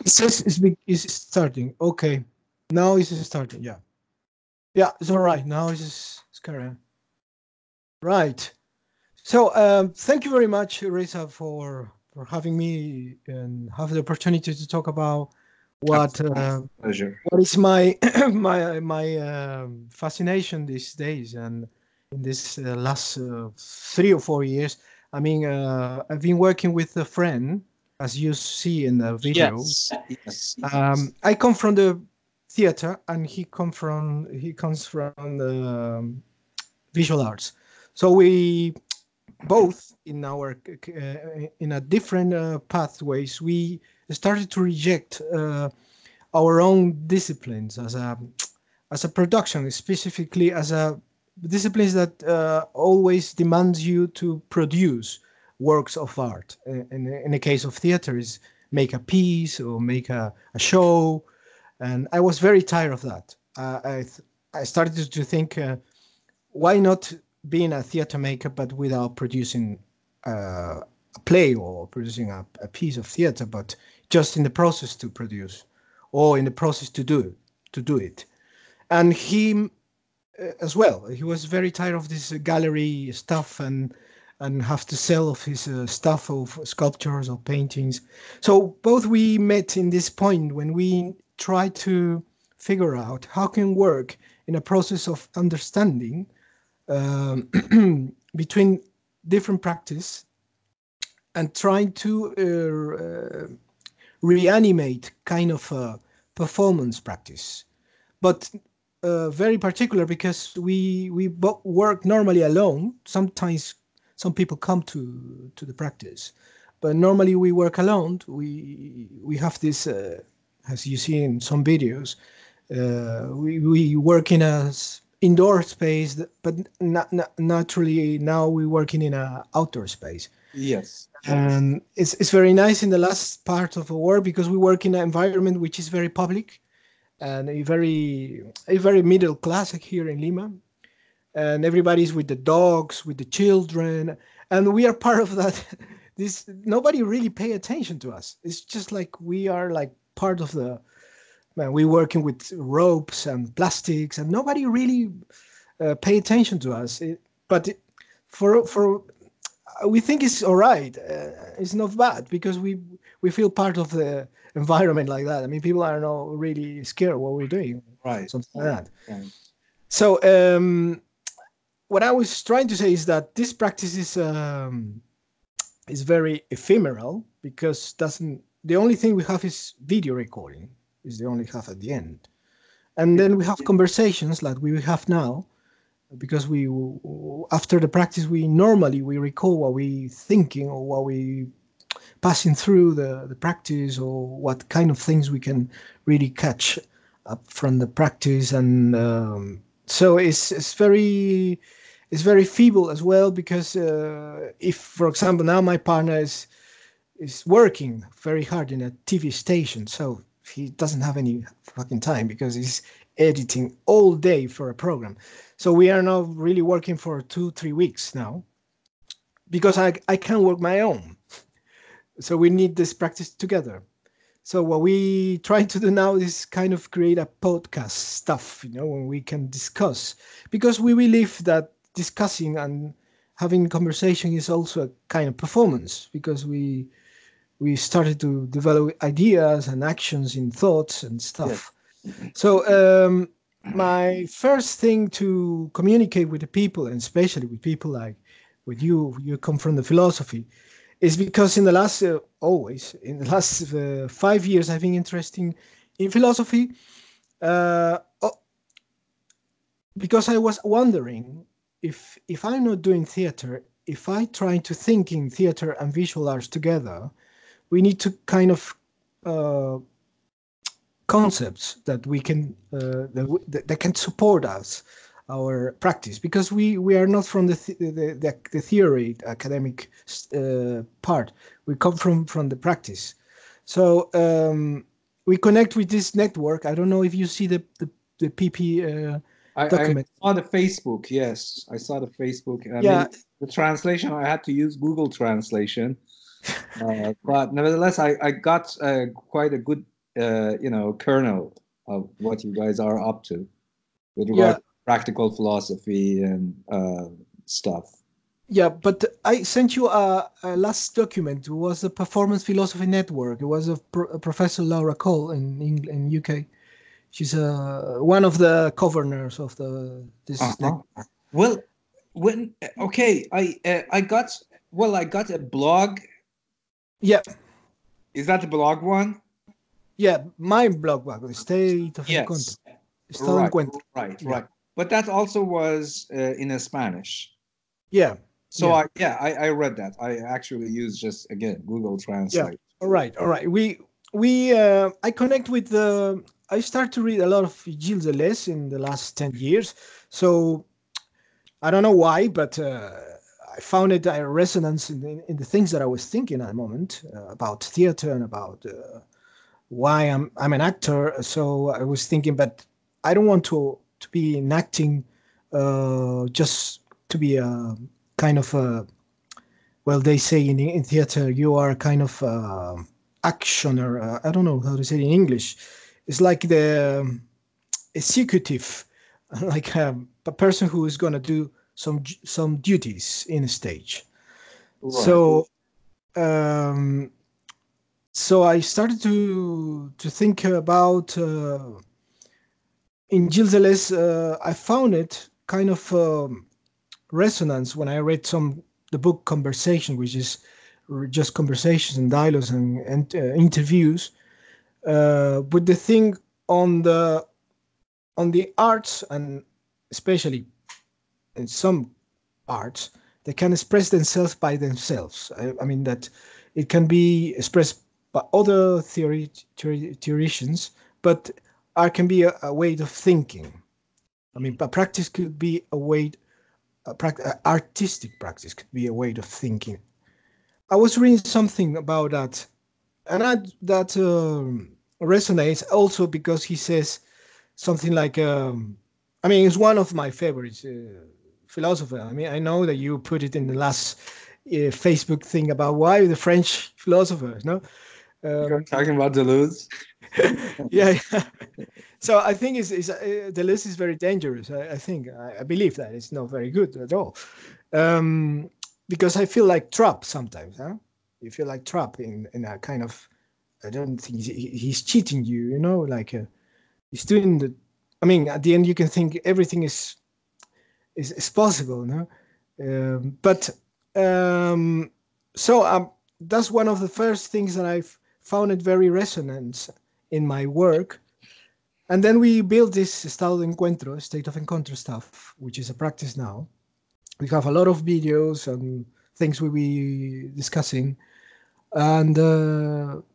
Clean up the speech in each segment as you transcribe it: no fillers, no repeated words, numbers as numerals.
It says it's starting. Okay, now it's starting. Yeah, yeah, it's all right. Now it's carrying. Right. So thank you very much, Reza, for having me and have the opportunity to talk about what Pleasure. what is my my fascination these days and in this last 3 or 4 years. I mean, I've been working with a friend, as you see in the video. Yes. Yes. I come from the theater, and he comes from the visual arts. So we both in a different pathways. We started to reject our own disciplines as a production, specifically as a disciplines that always demands you to produce works of art. In the case of theater, is make a piece or make a show, and I was very tired of that. I started to think, why not being a theater maker, but without producing a play or producing a piece of theater, but just in the process to produce, or in the process to do it. And he as well. He was very tired of this gallery stuff and have to sell of his stuff of sculptures or paintings. So both we met in this point when we tried to figure out how can work in a process of understanding between different practice and trying to reanimate kind of a performance practice, but very particular because we work normally alone. Sometimes some people come to the practice, but normally we work alone. We have this, as you see in some videos, we work in a indoor space, but naturally now we're working in a outdoor space. Yes. And it's very nice in the last part of the work because we work in an environment which is very public and a very middle class here in Lima, and everybody's with the dogs, with the children, and we are part of that. This nobody really pay attention to us. It's just like we are like part of the man. We're working with ropes and plastics, and nobody really pay attention to us. For we think it's all right. It's not bad because we feel part of the environment like that. I mean, people are not really scared what we're doing, Right. something like that. Right. So what I was trying to say is that this practice is very ephemeral because doesn't the only thing we have is video recording is the only have at the end, and then we have conversations like we have now because we after the practice we normally we recall what we thinking or what we passing through the practice or what kind of things we can really catch up from the practice. And so it's very feeble as well because if for example now my partner is working very hard in a TV station, so he doesn't have any fucking time because he's editing all day for a program. So we are now really working for 2-3 weeks now because I can't work my own. So we need this practice together. So what we try to do now is kind of create a podcast stuff, when we can discuss, because we believe that discussing and having conversation is also a kind of performance because we started to develop ideas and actions in thoughts and stuff. Yes. So my first thing to communicate with the people, and especially with people like with you come from the philosophy, is because in the last 5 years I've been interested in philosophy because I was wondering if I'm not doing theater, if I try to think in theater and visual arts together, we need to kind of concepts that we can that can support us our practice, because we are not from the theory academic part. We come from the practice. So we connect with this network. I don't know if you see the PP document. I saw the Facebook. Yes, I saw the Facebook. The translation, I had to use Google Translation. But nevertheless, I got quite a good kernel of what you guys are up to with regard to practical philosophy and stuff. Yeah, but I sent you a last document. It was a Performance Philosophy Network. It was a Professor Laura Cole in England, in UK. She's one of the governors of this network. Well, I got a blog. Yeah. Is that the blog one? Yeah, my blog, the State of Encuentro. Right. But that also was in Spanish. Yeah. So I read that. I actually used just again Google Translate. Yeah. All right. I connect with I start to read a lot of Gilles Deleuze in the last 10 years. So I don't know why, but I found it a resonance in the things that I was thinking at the moment about theater and about why I'm an actor. So I was thinking, but I don't want to be enacting just to be a kind of well, they say in theater you are kind of actioner. I don't know how to say it in English. It's like the executive, like a person who is going to do some duties in a stage. Right. So I started to think about in Gilles Deleuze. I found it kind of resonance when I read the book Conversation, which is just conversations and dialogues and interviews. But the thing on the arts, and especially in some arts, they can express themselves by themselves. I mean that it can be expressed by other theoreticians, but art can be a way of thinking. I mean, but practice could be a way. Artistic practice could be a way of thinking. I was reading something about that, and that resonates also because he says something like, I mean, it's one of my favorites philosophers. I mean, I know that you put it in the last Facebook thing about why the French philosophers, no? You're talking about Deleuze? Yeah. So I think Deleuze is very dangerous. I believe that it's not very good at all, because I feel like trapped sometimes. Huh? You feel like trapped in a kind of. I don't think he's cheating you. You know, like he's doing the. I mean, at the end, you can think everything is possible. No, that's one of the first things that I've found it very resonant in my work. And then we built this state of encuentro stuff, which is a practice now. We have a lot of videos and things we'll be discussing. And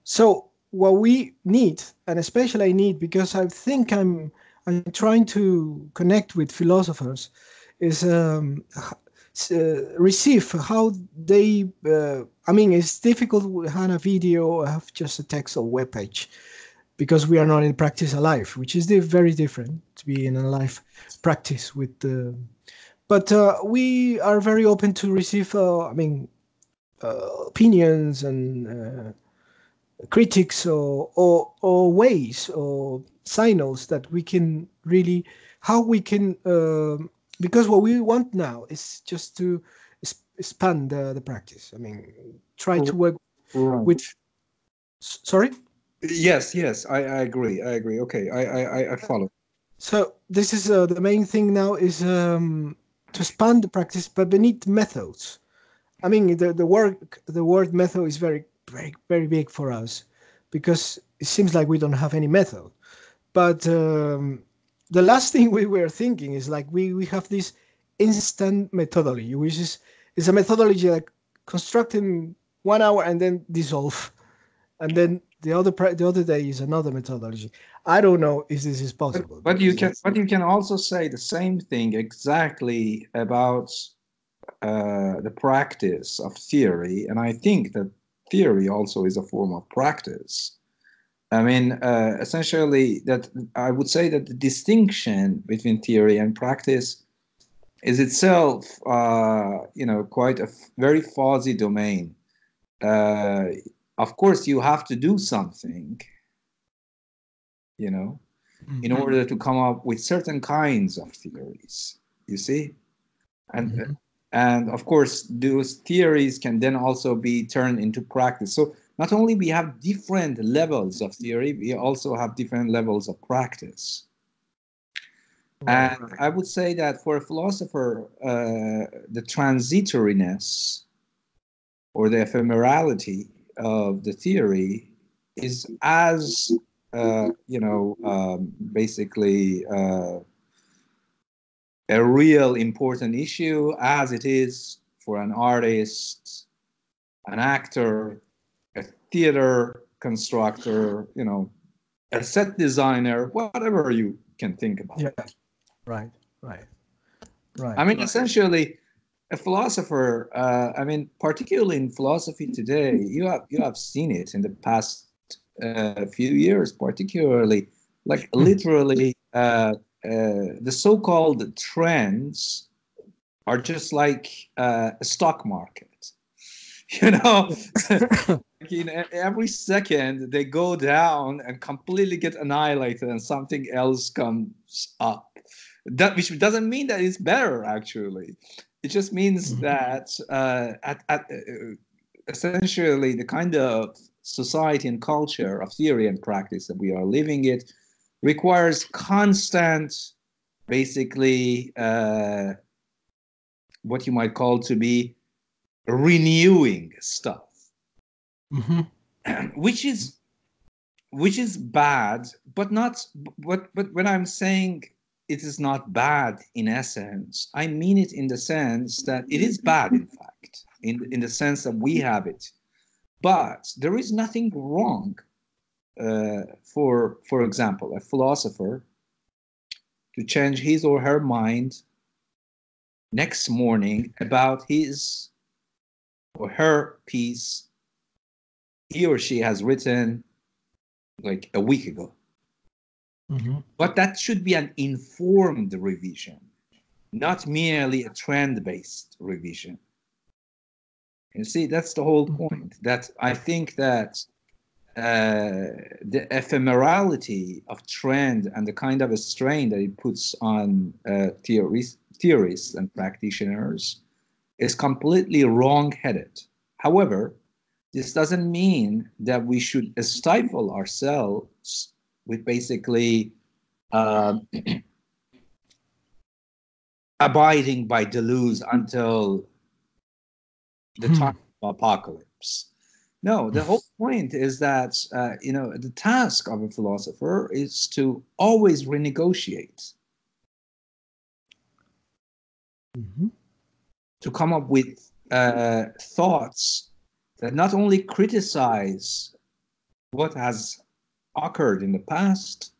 so what we need, and especially I need, because I think I'm trying to connect with philosophers, is receive how they, I mean, it's difficult to have a video or have just a text or web page, because we are not in practice alive, which is very different to be in a live practice with the. But we are very open to receive, opinions and critics or ways or signals that we can really, how we can, because what we want now is just to expand the practice. I mean, try to work with. Sorry? Yes, I agree. Okay, I follow. So this is the main thing now is to expand the practice, but beneath methods. I mean, the word method is very big for us, because it seems like we don't have any method. But the last thing we were thinking is like we have this instant methodology, which is a methodology like construct in 1 hour and then dissolve, and then the other day is another methodology. I don't know if this is possible. But you can also say the same thing exactly about the practice of theory, and I think that theory also is a form of practice. I mean, essentially, that I would say that the distinction between theory and practice is itself, quite a very fuzzy domain. Of course, you have to do something you know, in Mhm. order to come up with certain kinds of theories, you see? And Mhm. and of course, those theories can then also be turned into practice. So not only we have different levels of theory, we also have different levels of practice. Right. And I would say that for a philosopher, the transitoriness or the ephemerality of the theory is as basically a real important issue as it is for an artist, an actor, a theater constructor, a set designer, whatever you can think about. Yeah. Right. Right. I Right. mean, essentially, a philosopher. I mean, particularly in philosophy today, you have seen it in the past few years, particularly, like literally, the so-called trends are just like a stock market. You know, like in every second they go down and completely get annihilated, and something else comes up. That which doesn't mean that it's better. Actually, it just means Mhm. that essentially the kind of society and culture of theory and practice that we are living it requires constant, basically, what you might call to be renewing stuff, Mhm. which is bad, but not. But when I'm saying it is not bad in essence, I mean it in the sense that it is bad, in fact, in the sense that we have it. But there is nothing wrong, for example, a philosopher to change his or her mind next morning about his or her piece he or she has written like a week ago. Mhm. But that should be an informed revision, not merely a trend-based revision. You see, that's the whole point. That I think that the ephemerality of trend and the kind of a strain that it puts on theorists and practitioners is completely wrong-headed. However, this doesn't mean that we should stifle ourselves with basically uh, abiding by Deleuze until the time Mhm. of apocalypse. No, the whole point is that the task of a philosopher is to always renegotiate, Mhm. to come up with thoughts that not only criticize what has occurred in the past,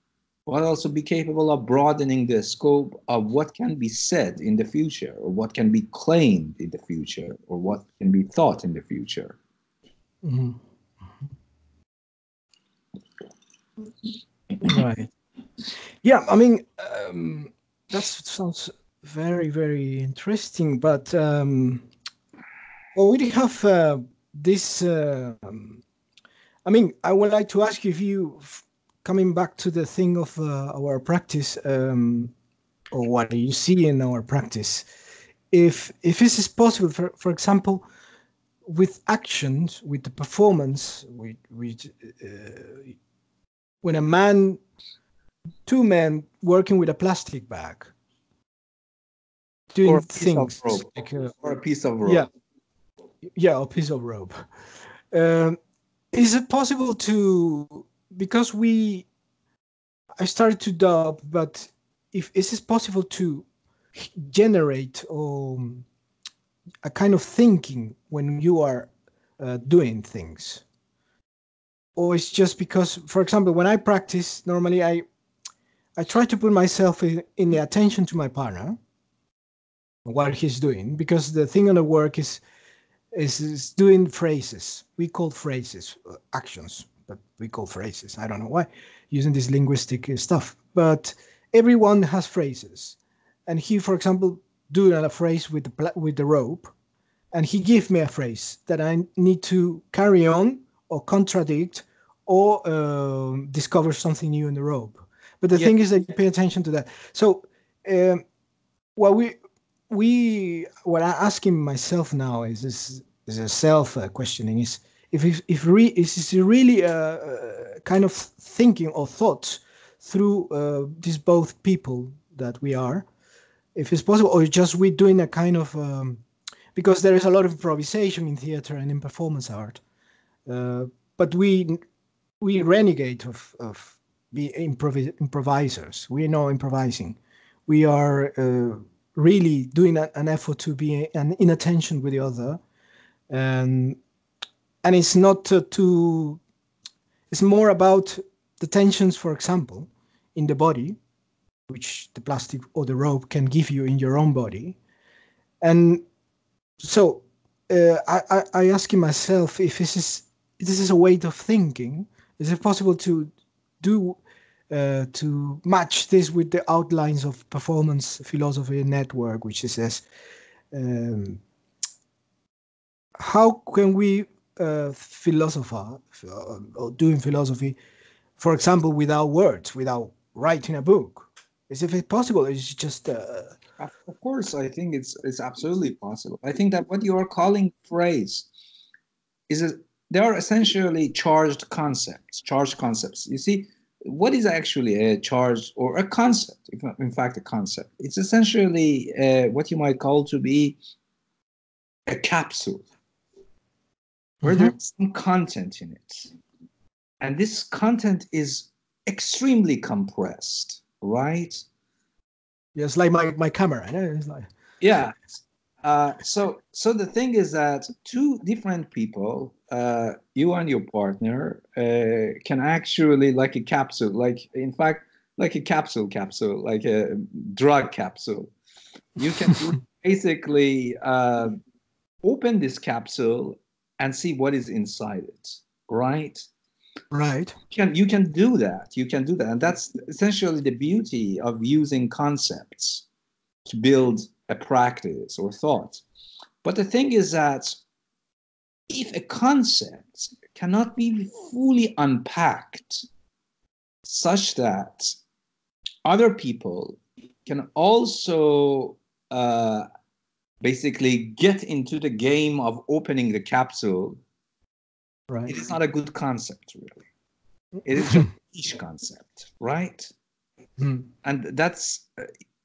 but also be capable of broadening the scope of what can be said in the future, or what can be claimed in the future, or what can be thought in the future. Mhm. Right. Yeah. I mean, that sounds very, very interesting. But well, we have this. I mean, I would like to ask you if you, coming back to the thing of our practice, or what you see in our practice, if this is possible, for example, with actions, with the performance, with when a man, two men working with a plastic bag, Or doing a piece of things rope. like Or a piece of yeah, rope. yeah, a piece of rope. Um, is it possible to, because I started to doubt, but if is it possible to generate a kind of thinking when you are doing things, or it's just because, for example, when I practice, normally I try to put myself in the attention to my partner, what he's doing, because the thing on the work is doing phrases. We call phrases actions, but we call phrases. I don't know why, using this linguistic stuff. But everyone has phrases, and he, for example, doing a phrase with the rope, and he give me a phrase that I need to carry on or contradict or discover something new in the rope. But the thing is that you pay attention to that. So what what I'm asking myself now is a self questioning, is if is it really kind of thinking or thoughts through these both people that we are, if it's possible, or just we're doing a kind of because there is a lot of improvisation in theater and in performance art, but we renegade of be improvisers. We are not improvising. We are really doing an effort to be in attention with the other, and it's not to. It's more about the tensions, for example, in the body, which the plastic or the rope can give you in your own body, and so I asking myself if this is a way of thinking. Is it possible to do to match this with the outlines of performance philosophy network, which says how can we philosopher or doing philosophy, for example, without words, without writing a book? Is it possible? It's just of course, I think it's absolutely possible. I think that what you are calling phrase is they are essentially charged concepts. Charged concepts. You see, what is actually a charge or a concept? In fact, a concept. It's essentially what you might call to be a capsule where there's some content in it. And this content is extremely compressed, right? Yes, like my camera. It's like... Yeah. So the thing is that two different people, you and your partner, can actually, like a capsule, like in fact, like a capsule, like a drug capsule. You can basically open this capsule and see what is inside it, right? Right. You can do that. You can do that, and that's essentially the beauty of using concepts to build a practice or thought. But the thing is that if a concept cannot be fully unpacked such that other people can also basically get into the game of opening the capsule, right, it is not a good concept, really. It is just a niche concept, right? And that's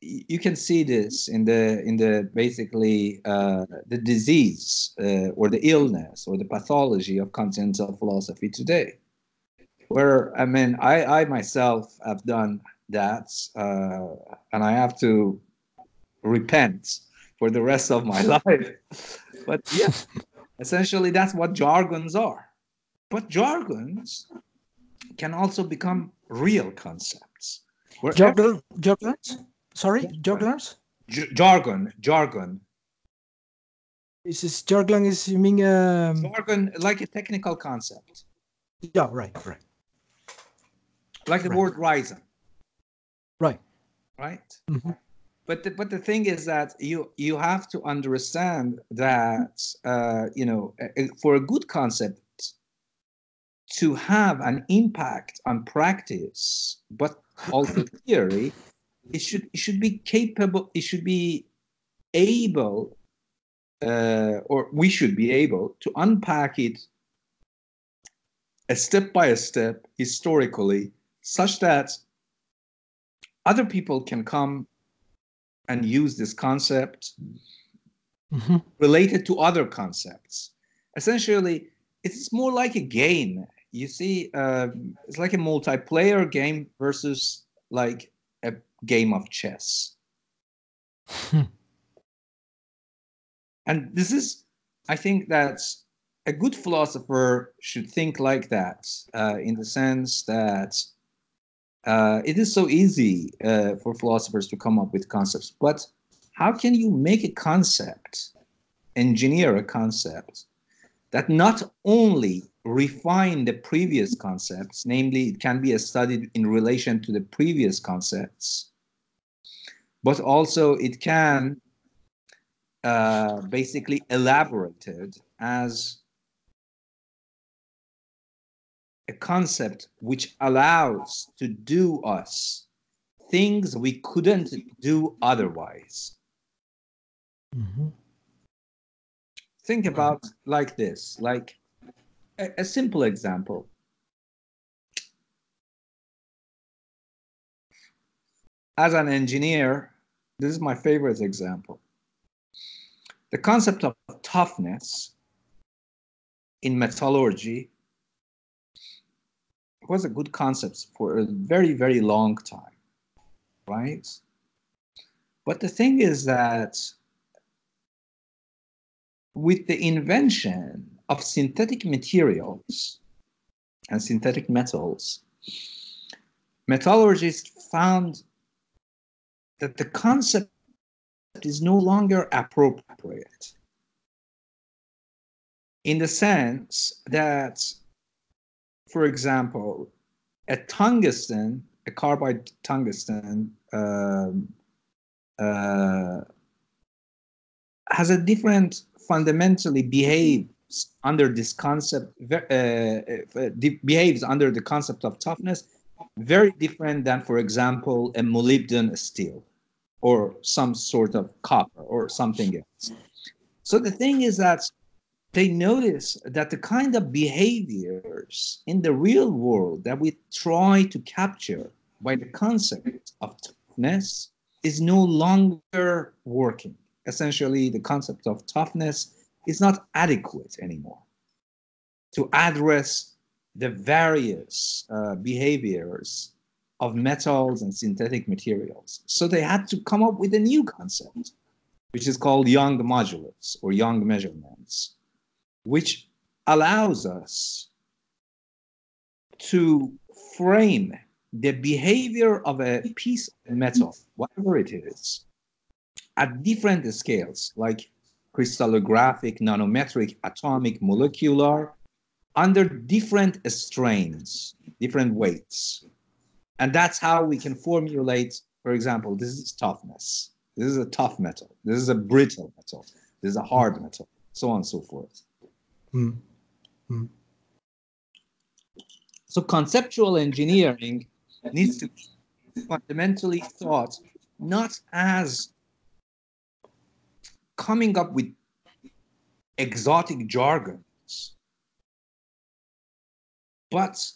you can see this in the basically the disease or the illness or the pathology of continental philosophy today, where I myself have done that, and I have to repent for the rest of my life. But yeah, essentially that's what jargons are. But jargons can also become real concepts. Jargons? Sorry, jargons? Jargon. Is this jargon? Is you mean jargon, like a technical concept? Yeah, right. Like the word Ryzen. Right. Mm-hmm. But the thing is that you have to understand that for a good concept to have an impact on practice, but also theory, it should be capable. It should be able, or we should be able to unpack it a step by step historically, such that other people can come and use this concept related to other concepts. Essentially, it's more like a game. You see, it's like a multiplayer game versus like a game of chess. And this is, I think that a good philosopher should think like that, in the sense that it is so easy for philosophers to come up with concepts, but how can you make a concept, engineer a concept that not only refine the previous concepts, namely it can be studied in relation to the previous concepts, but also it can basically elaborated as a concept which allows to do us things we couldn't do otherwise. Mm-hmm. Think about like this, like a simple example. As an engineer, this is my favorite example. The concept of toughness in metallurgy was a good concept for a very, very long time, right? But the thing is that with the invention of synthetic materials and synthetic metals, metallurgists found that the concept is no longer appropriate, in the sense that, for example, a carbide tungsten has a different, fundamentally behaves under this concept, behaves under the concept of toughness, very different than, for example, a molybdenum steel or some sort of copper or something else. So the thing is that they notice that the kind of behaviors in the real world that we try to capture by the concept of toughness is no longer working. Essentially, the concept of toughness is not adequate anymore to address the various behaviors of metals and synthetic materials. So they had to come up with a new concept, which is called Young modulus or Young measurements, which allows us to frame the behavior of a piece of metal, whatever it is, at different scales, like crystallographic, nanometric, atomic, molecular, under different strains, different weights. And that's how we can formulate, for example, this is toughness. This is a tough metal. This is a brittle metal. This is a hard metal, so on and so forth. Mm. Mm. So conceptual engineering needs to be fundamentally thought not as coming up with exotic jargons, but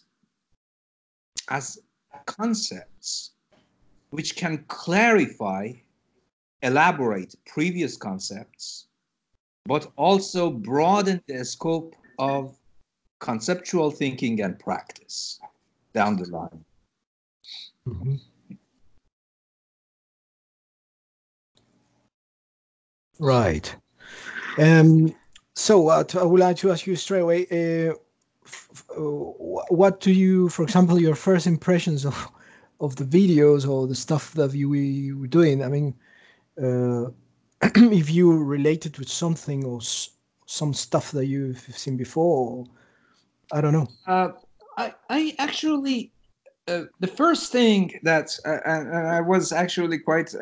as concepts which can clarify, elaborate previous concepts, but also broaden the scope of conceptual thinking and practice down the line. Mm-hmm. Right. So I would like to ask you straight away, what do you, for example, your first impressions of the videos or the stuff that you were doing? I mean, if you relate it with something or some stuff that you've seen before, or, I don't know. I actually, the first thing that, and I was actually quite,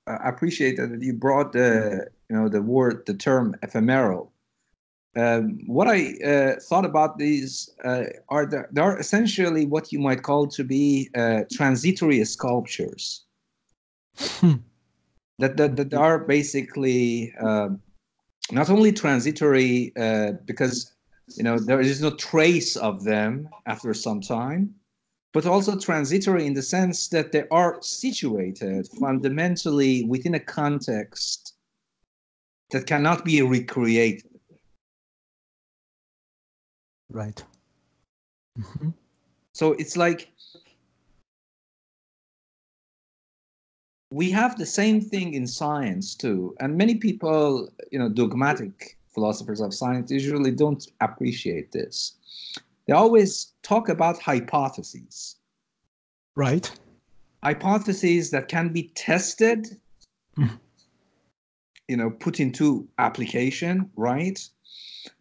appreciated that you brought the term ephemeral. What I thought about these they are essentially what you might call to be transitory sculptures. that are basically not only transitory because there is no trace of them after some time, but also transitory in the sense that they are situated fundamentally within a context that cannot be recreated. Right. Mm-hmm. So it's like we have the same thing in science too, and many people, dogmatic philosophers of science usually don't appreciate this. They always talk about hypotheses. Right. Hypotheses that can be tested, put into application, right?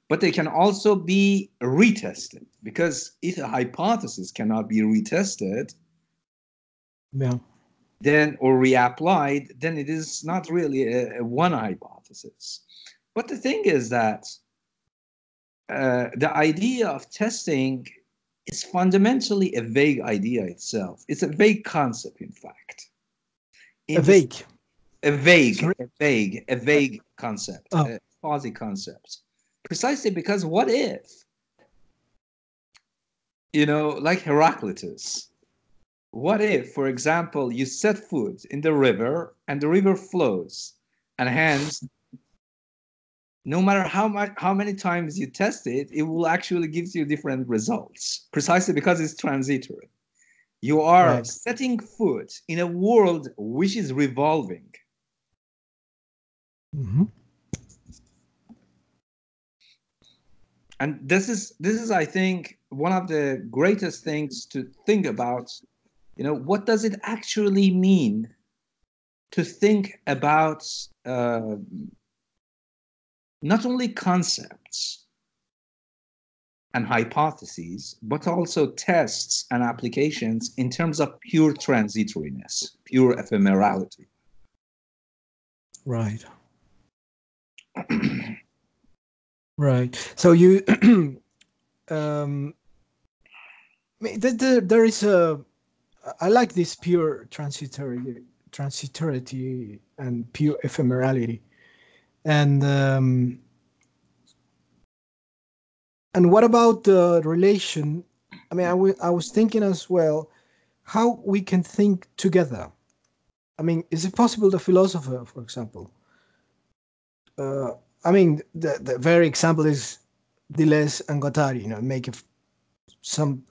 But they can also be retested, because if a hypothesis cannot be retested, Yeah. then or reapplied, then it is not really a one hypothesis. But the thing is that the idea of testing is fundamentally a vague idea itself. It's a vague concept, in fact. A vague. A vague, Sorry? a vague concept, a quasi concept. Precisely because what if, you know, like Heraclitus, what if, for example, you set foot in the river and the river flows, and hence, no matter how many times you test it, it will actually give you different results, precisely because it's transitory. You are setting foot in a world which is revolving. Mm-hmm. And this is, I think, one of the greatest things to think about. You know, what does it actually mean to think about not only concepts and hypotheses, but also tests and applications in terms of pure transitoriness, pure ephemerality. Right. Right. So you, there is a. I like this pure transitority and pure ephemerality, and what about the relation? I mean, I was thinking as well how we can think together. I mean, is it possible the philosopher, for example? I mean, the very example is Deleuze and Guattari, you know, make some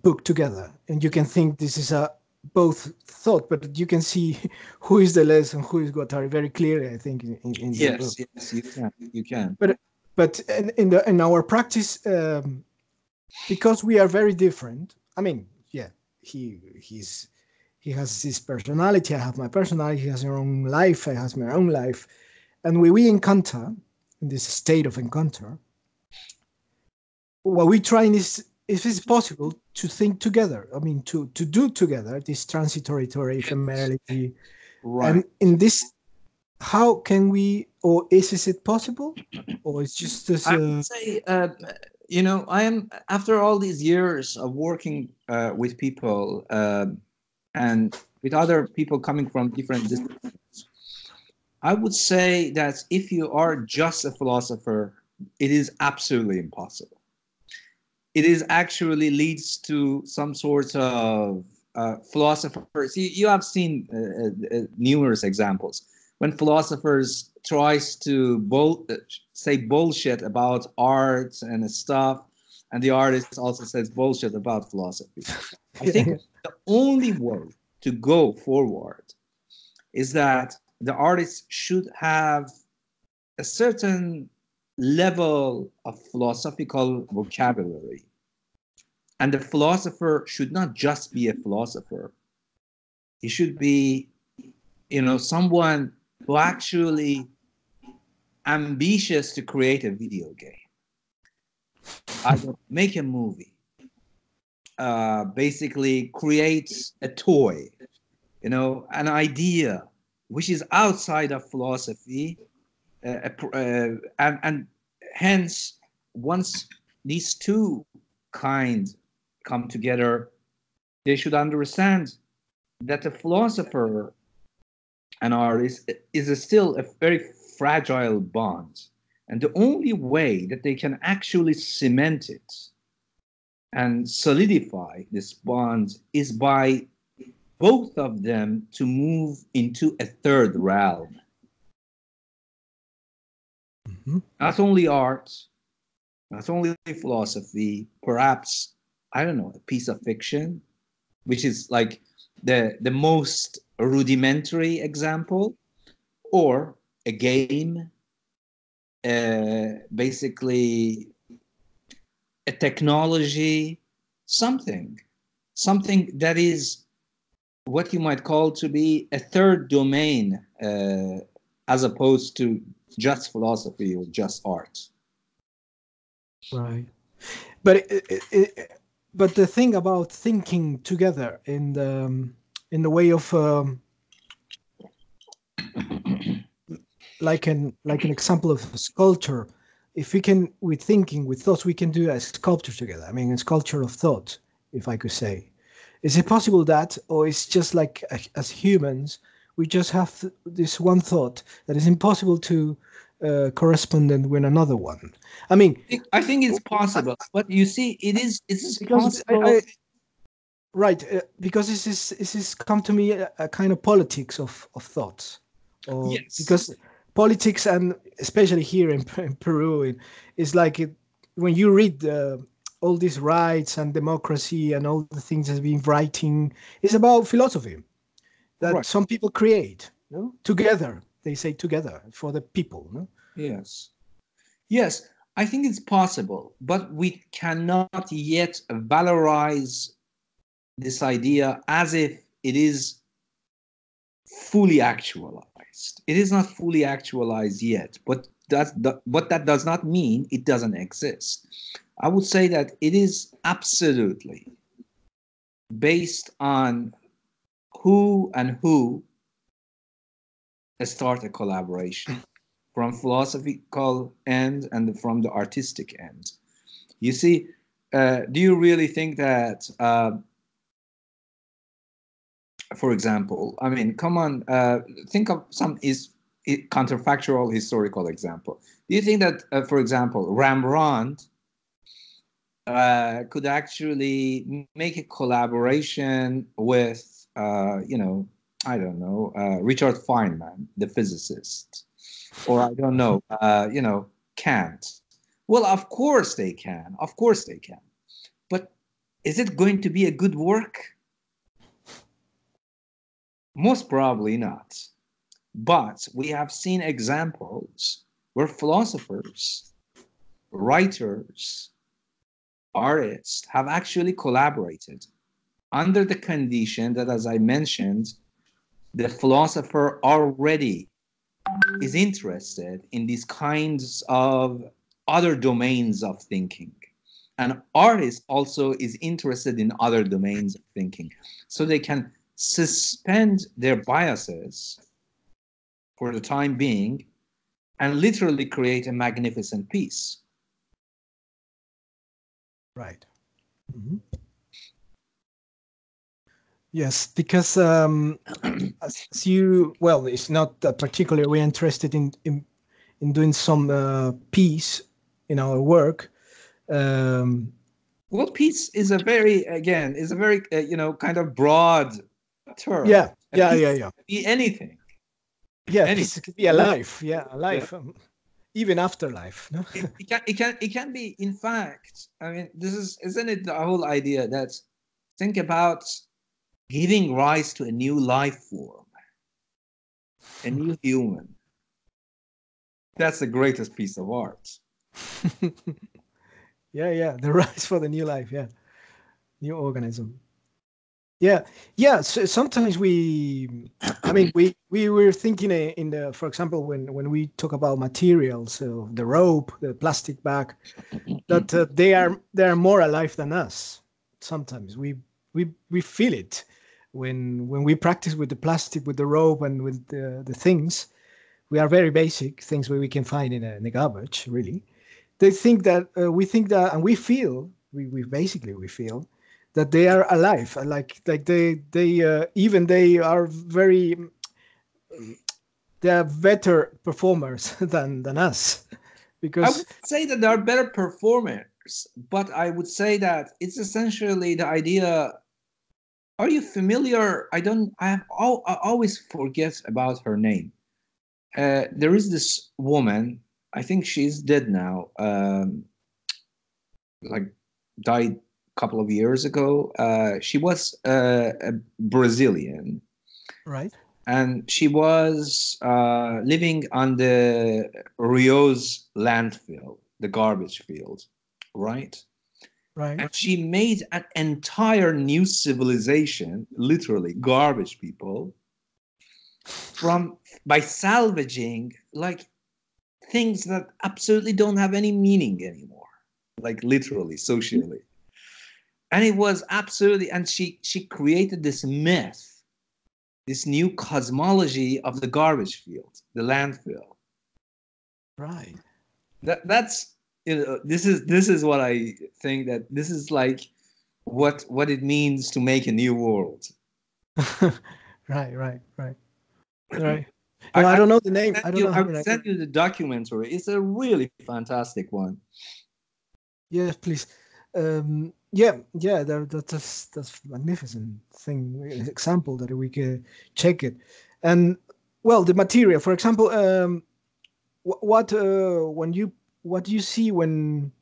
book together, and you can think this is a both thought, but you can see who is Deleuze and who is Guattari very clearly, I think, in the book. Yes, you can. But in our practice, because we are very different. I mean, yeah, he has his personality. I have my personality. He has his own life. I have my own life. And we encounter, in this state of encounter, what we try is if it's possible to think together. I mean, to do together this transitory ephemerality. Right. And in this, how can we, or is it possible? Or it's just this... I would say, you know, I am, after all these years of working with people and with other people coming from different disciplines, I would say that if you are just a philosopher, it is absolutely impossible. It is actually leads to some sort of philosophers. You have seen numerous examples when philosophers tries to say bullshit about art and stuff, and the artist also says bullshit about philosophy. I think the only way to go forward is that the artist should have a certain level of philosophical vocabulary. And the philosopher should not just be a philosopher. He should be, you know, someone who actually ambitious to create a video game. Either make a movie, basically create a toy, you know, an idea which is outside of philosophy, and hence once these two kinds come together, they should understand that a philosopher and artist is still a very fragile bond, and the only way that they can actually cement it and solidify this bond is by both of them to move into a third realm. Mm-hmm. Not only art, not only philosophy, perhaps, I don't know, a piece of fiction, which is like the most rudimentary example, or a game, basically a technology, something that is what you might call to be a third domain, as opposed to just philosophy or just art. Right, but but the thing about thinking together in the way of like an example of sculpture, if we can, with thinking, with thoughts, we can do a sculpture together. I mean, a sculpture of thought, if I could say. Is it possible that, or it's just like as humans, we just have this one thought that is impossible to correspond with another one? I mean, I think it's possible, but you see, it is because possible. right, because this is come to me a kind of politics of thoughts, or Yes. because politics, and especially here in Peru, is like when you read all these rights and democracy and all the things that's been writing, it's about philosophy that Right. some people create, together. They say together for the people. No? Yes. Yes, I think it's possible, but we cannot yet valorize this idea as if it is fully actualized. It is not fully actualized yet, but that does not mean it doesn't exist. I would say that it is absolutely based on who and who start a collaboration from philosophical end and from the artistic end. You see, do you really think that, for example, I mean, come on, think of some counterfactual historical example. Do you think that, for example, Rembrandt could actually make a collaboration with, I don't know, Richard Feynman, the physicist, or I don't know, Kant? Well, of course they can. Of course they can. But is it going to be a good work? Most probably not. But we have seen examples where philosophers, writers, artists have actually collaborated under the condition that, as I mentioned, the philosopher already is interested in these kinds of other domains of thinking. An artist also is interested in other domains of thinking. So they can suspend their biases for the time being and literally create a magnificent piece. Right. Mm-hmm. Yes, because as you, well, it's not particularly we're interested in doing some piece in our work. Well, piece is a very, again, is a very, kind of broad term. Yeah, A yeah, piece yeah, yeah. could be anything. Yeah, Anything. piece could be a life. Yeah, a life. Yeah. Even after life. No? It can be, in fact, I mean, isn't it the whole idea that think about giving rise to a new life form, a new human. That's the greatest piece of art. Yeah, the rise for the new life. Yeah, new organism. Yeah. So sometimes I mean, we were thinking in the, for example, when we talk about materials, the rope, the plastic bag, that they are more alive than us. Sometimes we feel it when we practice with the plastic, with the rope, and with the things. We are very basic things where we can find in the garbage. Really, they think that we think that, and we feel we basically we feel that they are alive, like they even they are very they are better performers than us, I because would say that there are better performers, but I would say that it's essentially the idea. Are you familiar? I always forget about her name. There is this woman, I think she's dead now, like died a couple of years ago. She was a Brazilian, right, and she was living on the Rio's landfill, the garbage field, right? right, And she made an entire new civilization, literally garbage people, by salvaging like things that absolutely don't have any meaning anymore, like literally, socially. And it was absolutely, and she created this myth, this new cosmology of the garbage field, the landfill. right. That's this is what I think, that this is like what it means to make a new world. Right. No, I don't know the name. I don't know I how will many. send you the documentary. It's a really fantastic one. Yes, please. That's magnificent thing, example that we can check it. And well, the material, for example, what do you see when,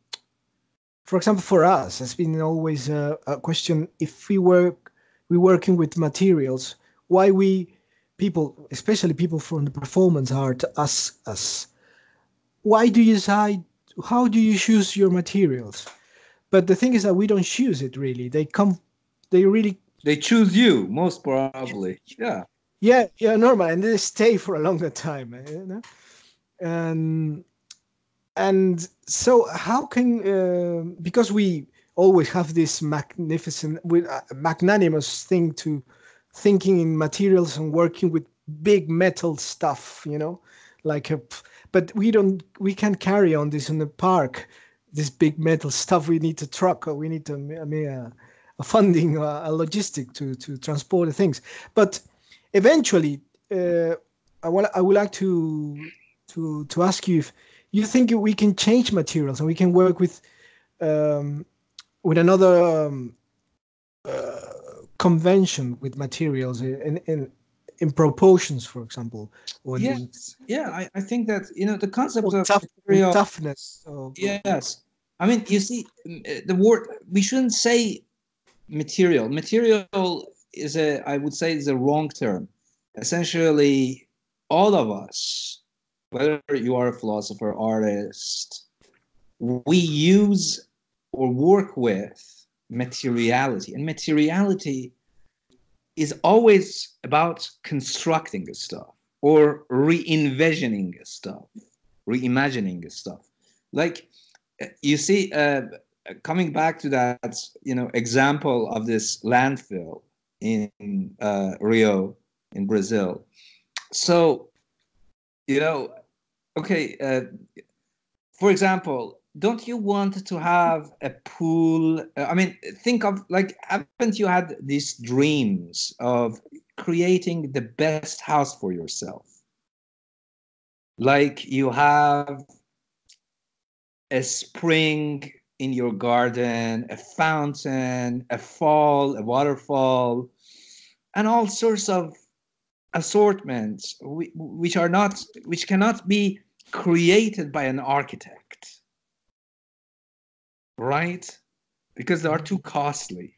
for example, for us, it's been always a question, if we working with materials, why we people, especially people from the performance art, ask us, why do you decide, how do you choose your materials? But the thing is that we don't choose it really. They choose you, most probably. Yeah, normal, and they stay for a longer time, and so how can, because we always have this magnanimous thing to thinking in materials and working with big metal stuff, like but we can't carry on this in the park, this big metal stuff. We need a truck, or we need a funding, a logistic to transport the things. But eventually, I would like to ask you if you think we can change materials and we can work with another convention with materials in proportions, for example. Yes. Yeah, I think that, the concept of material toughness. Yes. I mean, you see, the word, we shouldn't say material. Material I would say, is a wrong term. Essentially, all of us, whether you are a philosopher, artist, we use or work with materiality. And materiality is always about constructing a stuff or re-envisioning a stuff, reimagining a stuff. Like, you see, coming back to that, example of this landfill in Rio in Brazil. So, okay, for example, don't you want to have a pool? I mean, think of, like, haven't you had these dreams of creating the best house for yourself? Like, you have a spring in your garden, a fountain, a fall, a waterfall, and all sorts of assortments which cannot be created by an architect, right? Because they are too costly.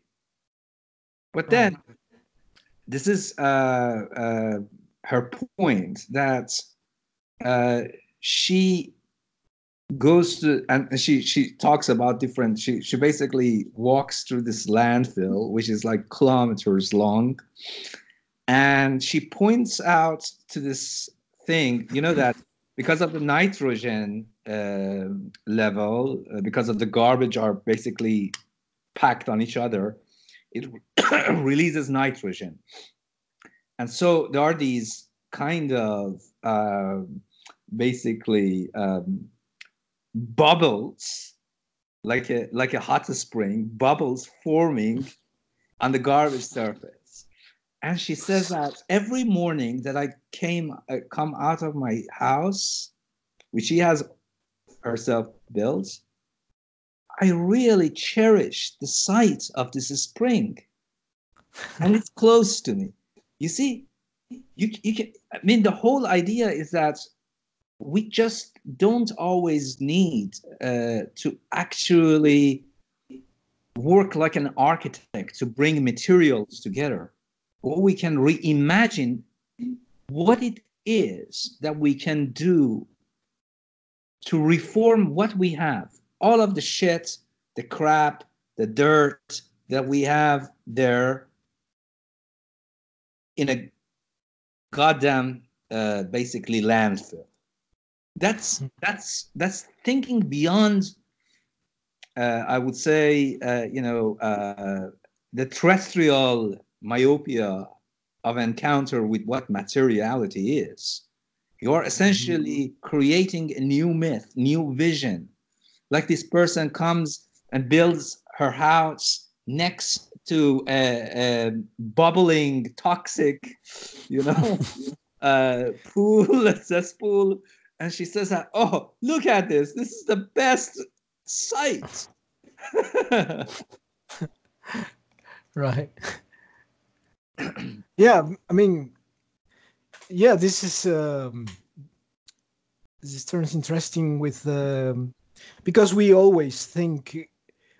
But then this is her point, that she goes to, and she talks about different, she basically walks through this landfill, which is like kilometers long, and she points out to this thing, that because of the nitrogen level, because of the garbage are basically packed on each other, it releases nitrogen. And so there are these kind of basically bubbles, like a hot spring, bubbles forming on the garbage surface. And she says that every morning that I come out of my house, which she has herself built, I really cherish the sight of this spring, and it's close to me. You see, you can. I mean, the whole idea is that we just don't always need to actually work like an architect to bring materials together. Or we can reimagine what it is that we can do to reform what we have. All of the shit, the crap, the dirt that we have there in a goddamn basically landfill. That's thinking beyond, I would say, the terrestrial myopia of encounter with what materiality is. You are essentially creating a new myth, new vision. Like this person comes and builds her house next to a bubbling, toxic, pool, a cesspool, and she says, "Oh, look at this! This is the best site." Right. Yeah, I mean, yeah, this turns interesting with because we always think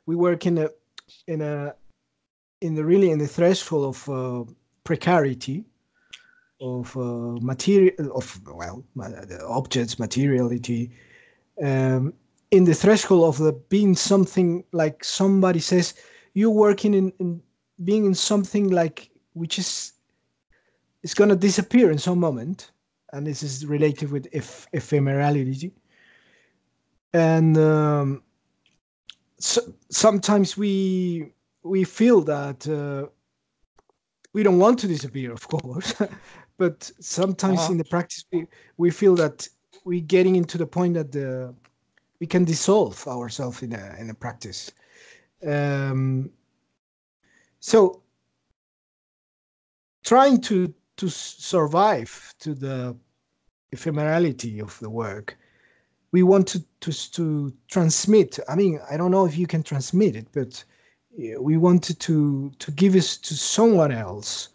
we work in the threshold of precarity, of material, of the objects, materiality, in the threshold of the being something like somebody says you're working in being in something like which is going to disappear in some moment, and this is related with ephemerality. And so sometimes we feel that we don't want to disappear, of course, but sometimes in the practice we feel that we're getting into the point that we can dissolve ourselves in a practice. So trying to survive to the ephemerality of the work, we want to transmit. I mean, I don't know if you can transmit it, but we wanted to give it to someone else.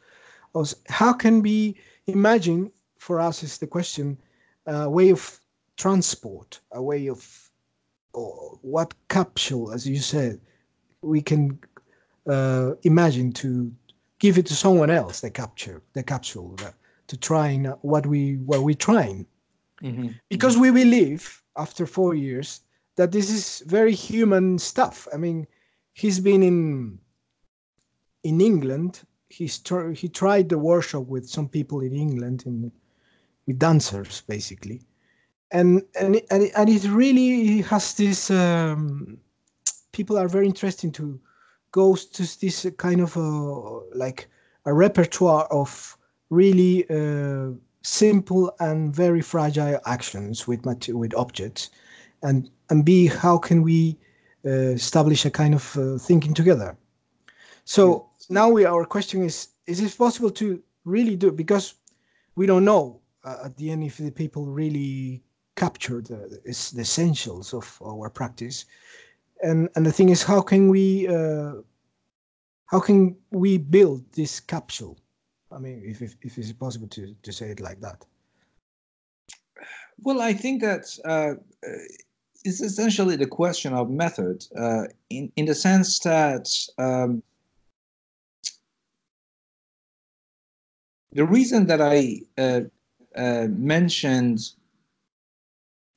How can we imagine, for us is the question, a way of transport, a way of what capsule, as you said, we can imagine to give it to someone else, the capsule, to trying what we're trying. Mm-hmm. Because we believe after 4 years that this is very human stuff. I mean, he's been in England. He tried the workshop with some people in England, with dancers basically, and it really has this. People are very interesting to go to this kind of like a repertoire of really simple and very fragile actions with objects, and how can we establish a kind of thinking together. So now our question is it possible to really do it? Because we don't know at the end if the people really capture the essentials of our practice, and the thing is, how can we build this capsule? I mean, if it's possible to say it like that. Well, I think that it's essentially the question of method, in the sense that the reason that I mentioned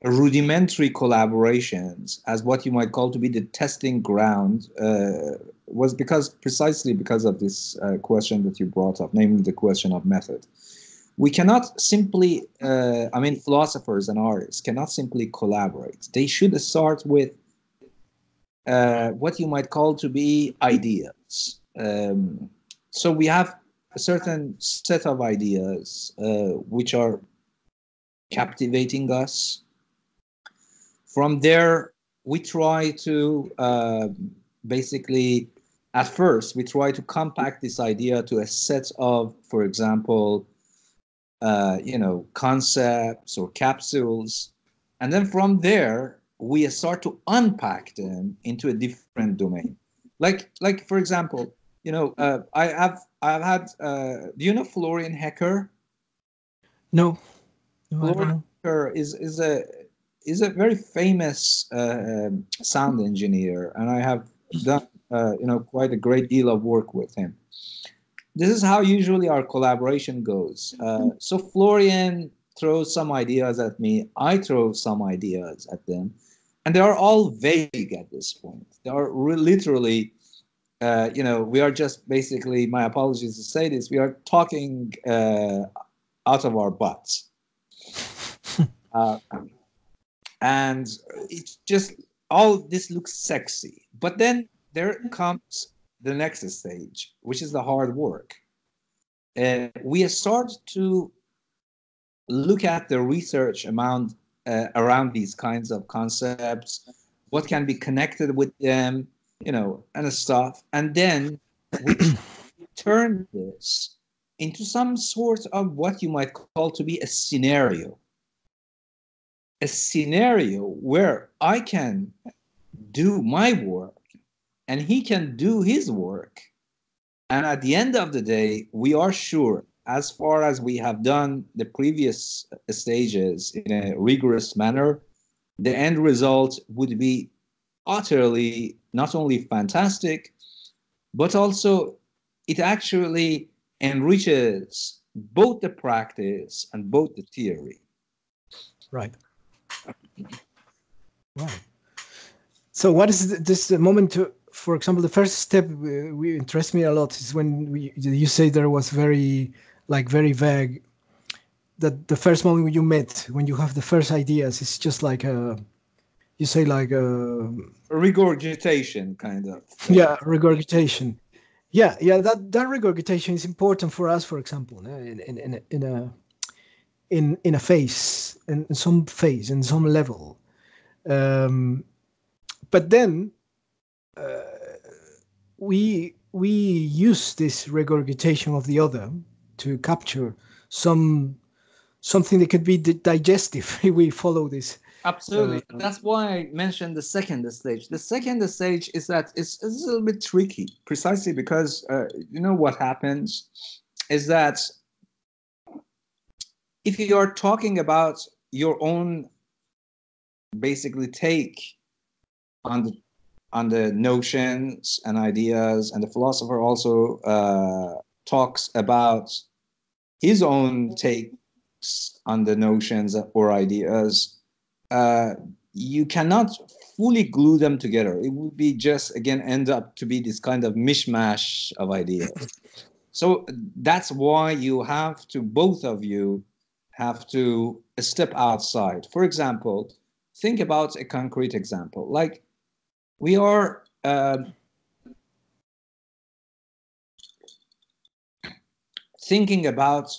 rudimentary collaborations as what you might call to be the testing ground was precisely because of this question that you brought up, namely the question of method. We cannot simply, philosophers and artists cannot simply collaborate. They should start with what you might call to be ideas. So we have a certain set of ideas which are captivating us. From there, we try to basically, at first, we try to compact this idea to a set of, for example, concepts or capsules. And then from there, we start to unpack them into a different domain. Like for example, I've had, do you know Florian Hecker? No. Florian Hecker is a very famous sound engineer, and I have done quite a great deal of work with him. This is how usually our collaboration goes. So Florian throws some ideas at me, I throw some ideas at them, and they are all vague at this point. They are literally, we are just basically, my apologies to say this, we are talking out of our butts. And it's just, all this looks sexy. But then there comes the next stage, which is the hard work. We start to look at the research around these kinds of concepts, what can be connected with them, and stuff. And then we turn this into some sort of what you might call to be a scenario where I can do my work and he can do his work. And at the end of the day, we are sure, as far as we have done the previous stages in a rigorous manner, the end result would be utterly not only fantastic, but also it actually enriches both the practice and both the theory. Right. Right. So what is this moment to, for example, the first step we interests me a lot is when you say there was very vague, that the first moment when you met, when you have the first ideas, it's just like you say like a regurgitation kind of. Yeah, regurgitation. Yeah, that regurgitation is important for us, for example, in a phase, in some phase, in some level. But then we use this regurgitation of the other to capture something that could be digestive if we follow this. Absolutely. That's why I mentioned the second stage. The second stage is that it's a little bit tricky, precisely because what happens is that if you are talking about your own basically take on the notions and ideas, and the philosopher also talks about his own takes on the notions or ideas, you cannot fully glue them together. It would be just, again, end up to be this kind of mishmash of ideas. So that's why you have to, both of you have to step outside. For example, think about a concrete example. Like we are thinking about,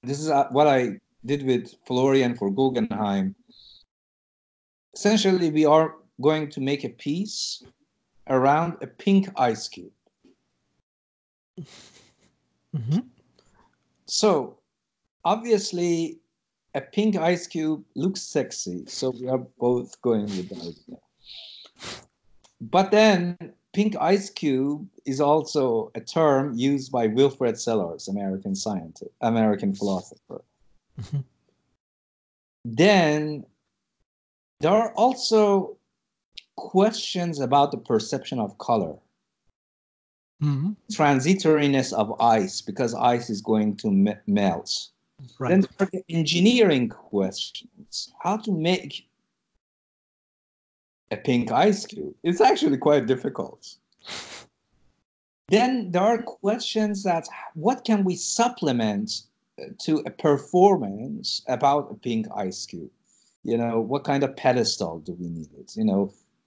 this is what I did with Florian for Guggenheim. Essentially, we are going to make a piece around a pink ice cube. Mm-hmm. So obviously, a pink ice cube looks sexy, so we are both going with the idea. But then, pink ice cube is also a term used by Wilfred Sellars, American scientist, American philosopher. Mm-hmm. Then there are also questions about the perception of color. Mm-hmm. Transitoriness of ice, because ice is going to melt. Right. Then there are the engineering questions. How to make a pink ice cube. It's actually quite difficult. Then there are questions that what can we supplement to a performance about a pink ice cube? What kind of pedestal do we need?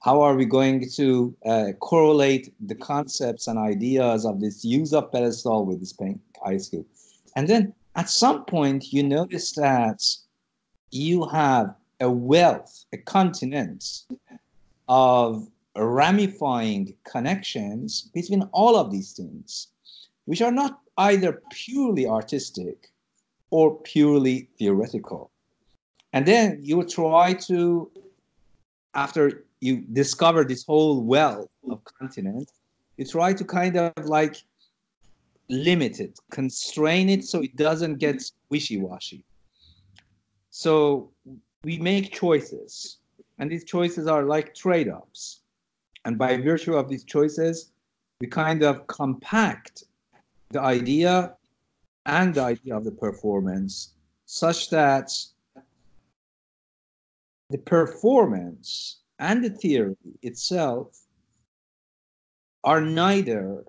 How are we going to correlate the concepts and ideas of this use of pedestal with this pink ice cube? And then at some point, you notice that you have a wealth, a continent of ramifying connections between all of these things, which are not either purely artistic or purely theoretical. And then you try to, after you discover this whole wealth of continent, you try to kind of like limit it, constrain it so it doesn't get wishy-washy. So we make choices, and these choices are like trade-offs. And by virtue of these choices, we kind of compact the idea and the idea of the performance such that the performance and the theory itself are neither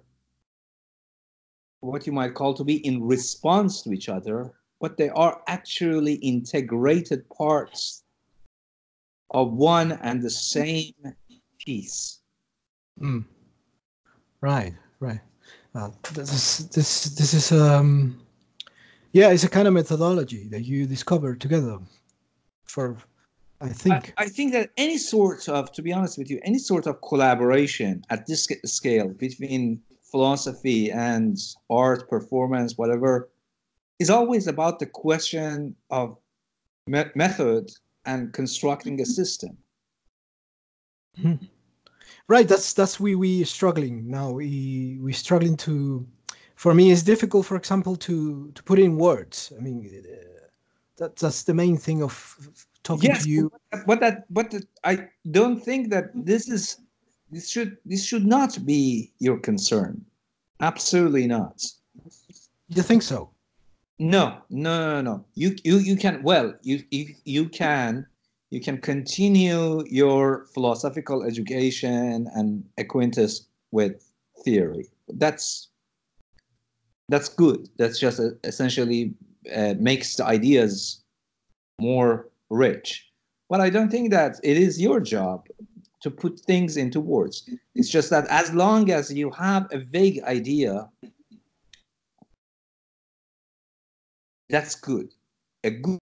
what you might call to be in response to each other, but they are actually integrated parts of one and the same piece. Mm. Right. This is it's a kind of methodology that you discover together for I think. I think that any sort of, to be honest with you, any sort of collaboration at this scale between philosophy and art, performance, whatever, is always about the question of method and constructing a system. Hmm. Right, that's we struggling now. We struggling to. For me, it's difficult, for example, to put in words. I mean, that's the main thing of talking to Yes, you. but I don't think that this should not be your concern. Absolutely not. You think so? No. You can, well, you can continue your philosophical education and acquaintance with theory. That's good. That's just essentially makes the ideas more rich. But I don't think that it is your job to put things into words. It's just that as long as you have a vague idea, that's good. A good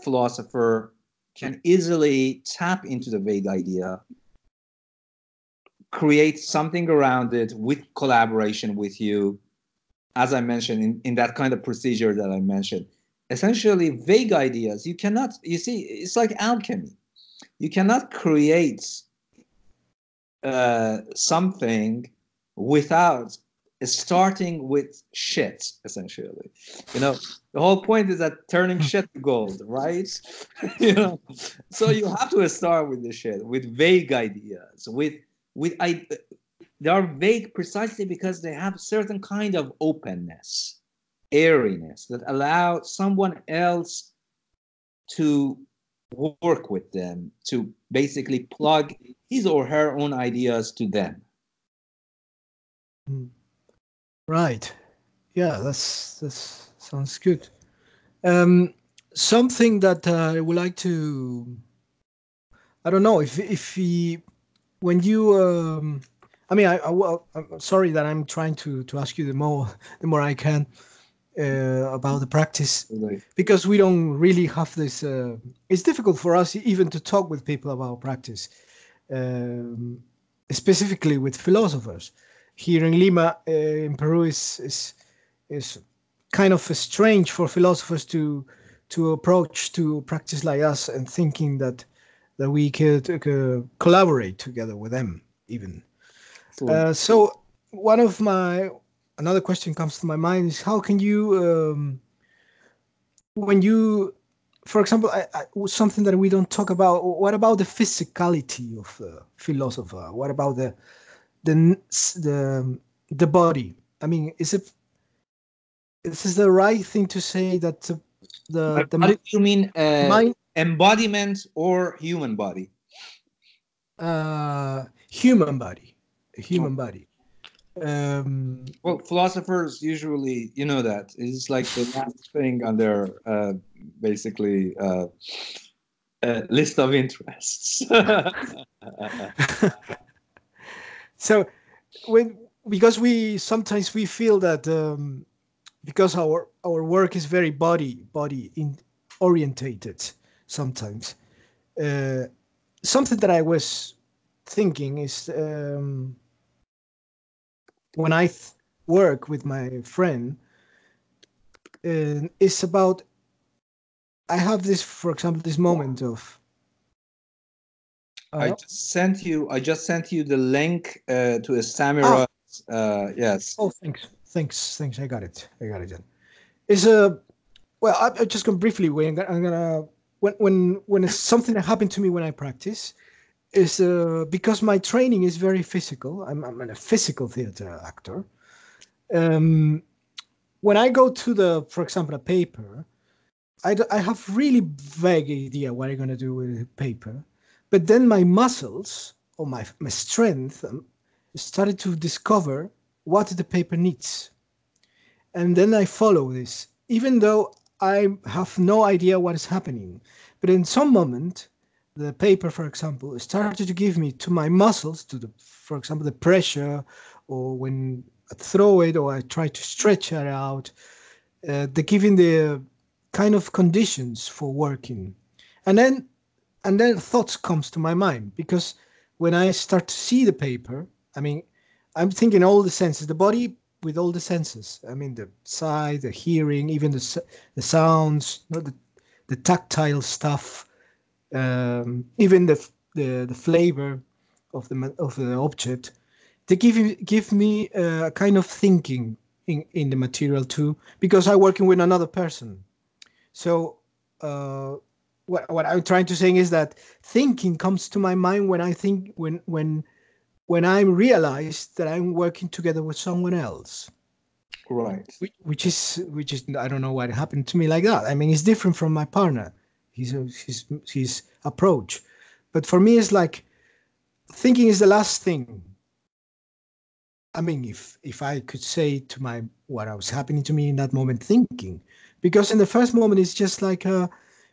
philosopher can easily tap into the vague idea, create something around it with collaboration with you, as I mentioned, in that kind of procedure that I mentioned. Essentially, vague ideas, you cannot, you see, it's like alchemy. You cannot create something without starting with shit, essentially. You know, the whole point is that turning shit to gold, right? You know, so you have to start with the shit, with vague ideas, they are vague precisely because they have certain kind of openness, airiness that allow someone else to work with them, to basically plug his or her own ideas to them. Right. Yeah, that's sounds good. Something that I would like to. I don't know if he when you. I mean, well, I'm sorry that I'm trying to ask you the more I can about the practice, because we don't really have this. It's difficult for us even to talk with people about practice, um, specifically with philosophers. Here in Lima, in Peru, is kind of strange for philosophers to approach to practice like us and thinking that we could collaborate together with them even. So one of my another question comes to my mind is how can you when you for example something that we don't talk about, what about the physicality of the philosopher, what about the the body? I mean, is this the right thing to say that the How do you mean mind embodiment or human body? human body, a human body. Well, philosophers usually, you know, that is like the last thing on their basically list of interests. So when because we sometimes we feel that because our work is very body in orientated sometimes, uh, something that I was thinking is when I work with my friend, it's about I have this, for example, this moment of I just sent you the link to a samurai. Yes. oh, thanks, I got it then. It's a well, I'm just going briefly. I'm gonna when it's something that happened to me when I practice is because my training is very physical. I'm a physical theater actor. Um, when I go to for example, a paper, I have really vague idea what I'm gonna do with the paper, but then my muscles or my strength started to discover what the paper needs, and then I follow this, even though I have no idea what is happening. But in some moment, the paper, for example, started to give me to my muscles, for example, the pressure, or when I throw it or I try to stretch it out, the giving the kind of conditions for working. And then and then thoughts comes to my mind, because when I start to see the paper, I mean, I'm thinking all the senses, the body with all the senses. I mean, the sight, the hearing, even the sounds, the tactile stuff, even the flavor of the object. They give me a kind of thinking in the material too, because I'm working with another person. So what I'm trying to say is that thinking comes to my mind when I think when I realize that I'm working together with someone else. Right. Which is I don't know what happened to me like that. I mean, it's different from my partner, his approach, but for me it's like thinking is the last thing. I mean, if I could say to what was happening to me in that moment, thinking, because in the first moment it's just like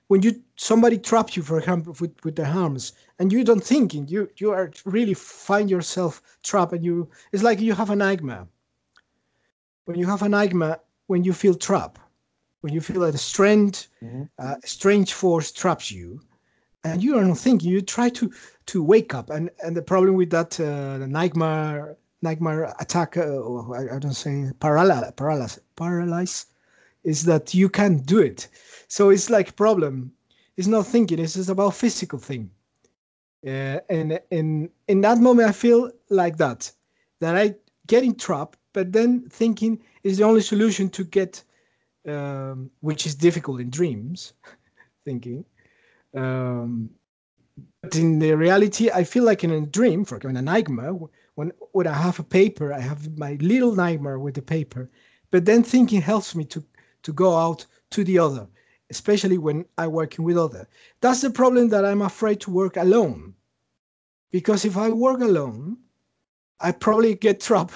when somebody traps you, for example, with their arms, and you don't thinking, you are really find yourself trapped, and it's like you have a nightmare. When you have a nightmare, when you feel trapped, when you feel that a strange force traps you, and you are not thinking, you try to wake up, and the problem with that the nightmare attack, or I don't say paralyze, is that you can't do it. So it's like a problem. It's not thinking. It's just about physical thing. And in that moment, I feel like that I get in trap, but then thinking is the only solution to get, which is difficult in dreams, thinking. But in the reality, I feel like in a dream, for example, in a nightmare, when I have a paper, I have my little nightmare with the paper, but then thinking helps me to go out to the other, especially when I'm working with other. That's the problem, that I'm afraid to work alone, because if I work alone, I probably get trapped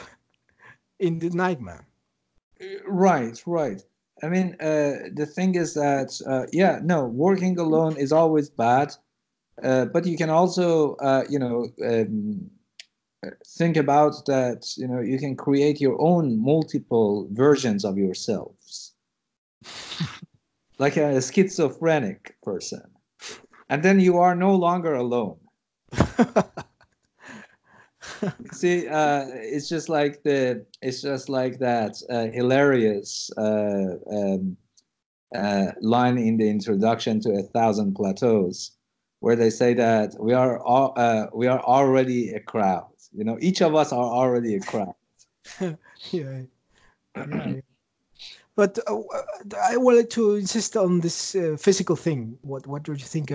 in the nightmare. Right. I mean, the thing is that, working alone is always bad, but you can also, think about that, you can create your own multiple versions of yourselves, like a schizophrenic person, and then you are no longer alone. See, it's just like that hilarious line in the introduction to 1,000 Plateaus, where they say that we are already a crowd. Each of us are already a crowd. Yeah. But I wanted to insist on this physical thing. What do you think?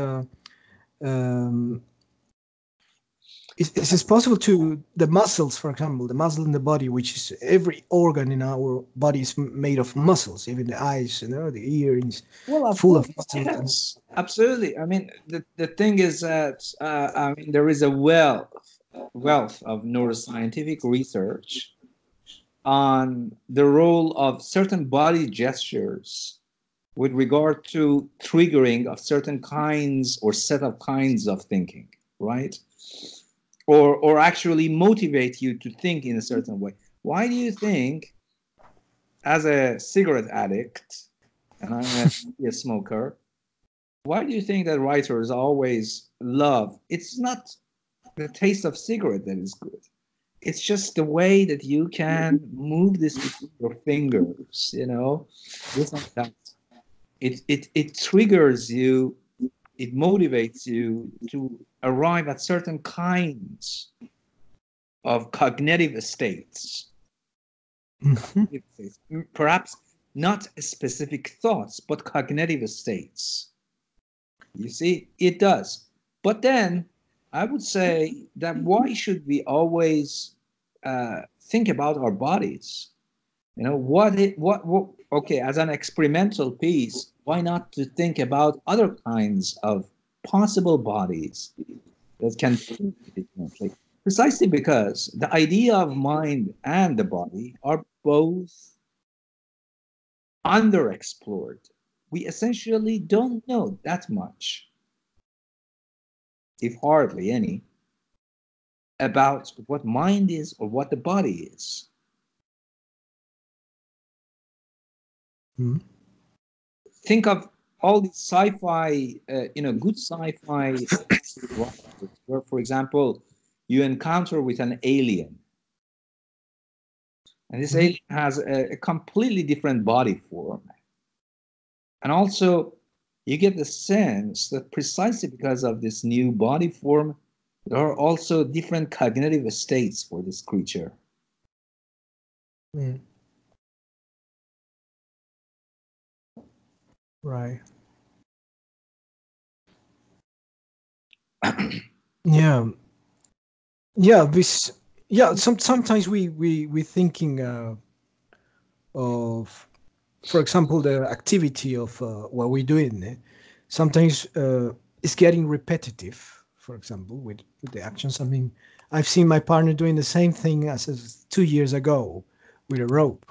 Is it possible to the muscles, for example, the muscle in the body, which is every organ in our body is made of muscles, even the eyes, the ears, full of muscles. Yes, absolutely. I mean, the thing is that there is a wealth of neuroscientific research on the role of certain body gestures with regard to triggering of certain kinds or set of kinds of thinking, right? Or actually motivate you to think in a certain way. Why do you think, as a cigarette addict, and I'm a smoker, why do you think that writers always love? It's not the taste of cigarette that is good. It's just the way that you can move this with your fingers, this and that. It triggers you, it motivates you to arrive at certain kinds of cognitive states. Perhaps not specific thoughts, but cognitive states. You see, it does. But then I would say that why should we always think about our bodies? Okay, as an experimental piece, why not to think about other kinds of possible bodies that can think differently? Precisely because the idea of mind and the body are both underexplored. We essentially don't know that much, if hardly any, about what mind is or what the body is. Mm-hmm. Think of all these sci-fi, good sci-fi, where, for example, you encounter with an alien, and this alien has a completely different body form, and also you get the sense that precisely because of this new body form, there are also different cognitive states for this creature. Mm. Right. Yeah. Yeah. This. Yeah. Sometimes we thinking of, for example, the activity of what we're doing. Sometimes it's getting repetitive. For example, with the actions. I mean, I've seen my partner doing the same thing as 2 years ago with a rope,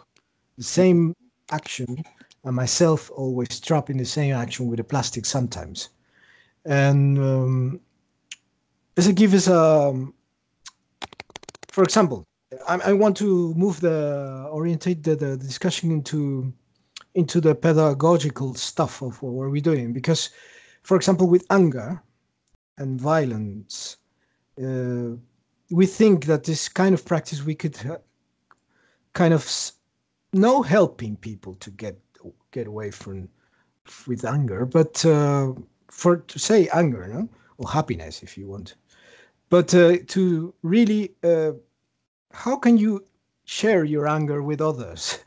the same action, and myself always dropping the same action with a plastic sometimes. And as it gives us for example, I want to move orientate the discussion into the pedagogical stuff of what we're doing, because, for example, with anger and violence, we think that this kind of practice we could kind of no helping people to get away from with anger, but for to say anger, no, or happiness if you want, but to really how can you share your anger with others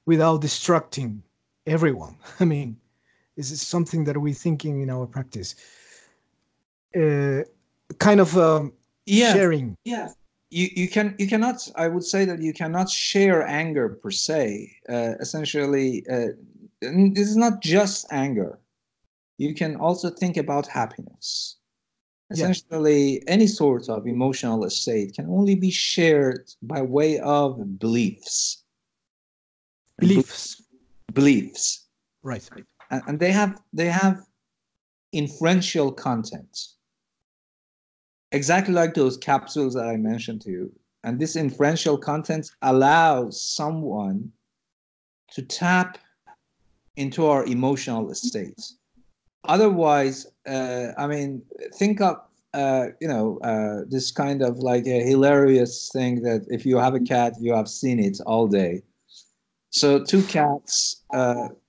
without distracting everyone? I mean, this is something that we're thinking in our practice. Kind of sharing. Yeah. You cannot, I would say that you cannot share anger per se. Essentially, this is not just anger. You can also think about happiness. Essentially, any sort of emotional state can only be shared by way of beliefs. Beliefs. Right. And they have inferential content. Exactly like those capsules that I mentioned to you. And this inferential content allows someone to tap into our emotional states. Otherwise, I mean, think of, this kind of like a hilarious thing that if you have a cat, you have seen it all day. So two cats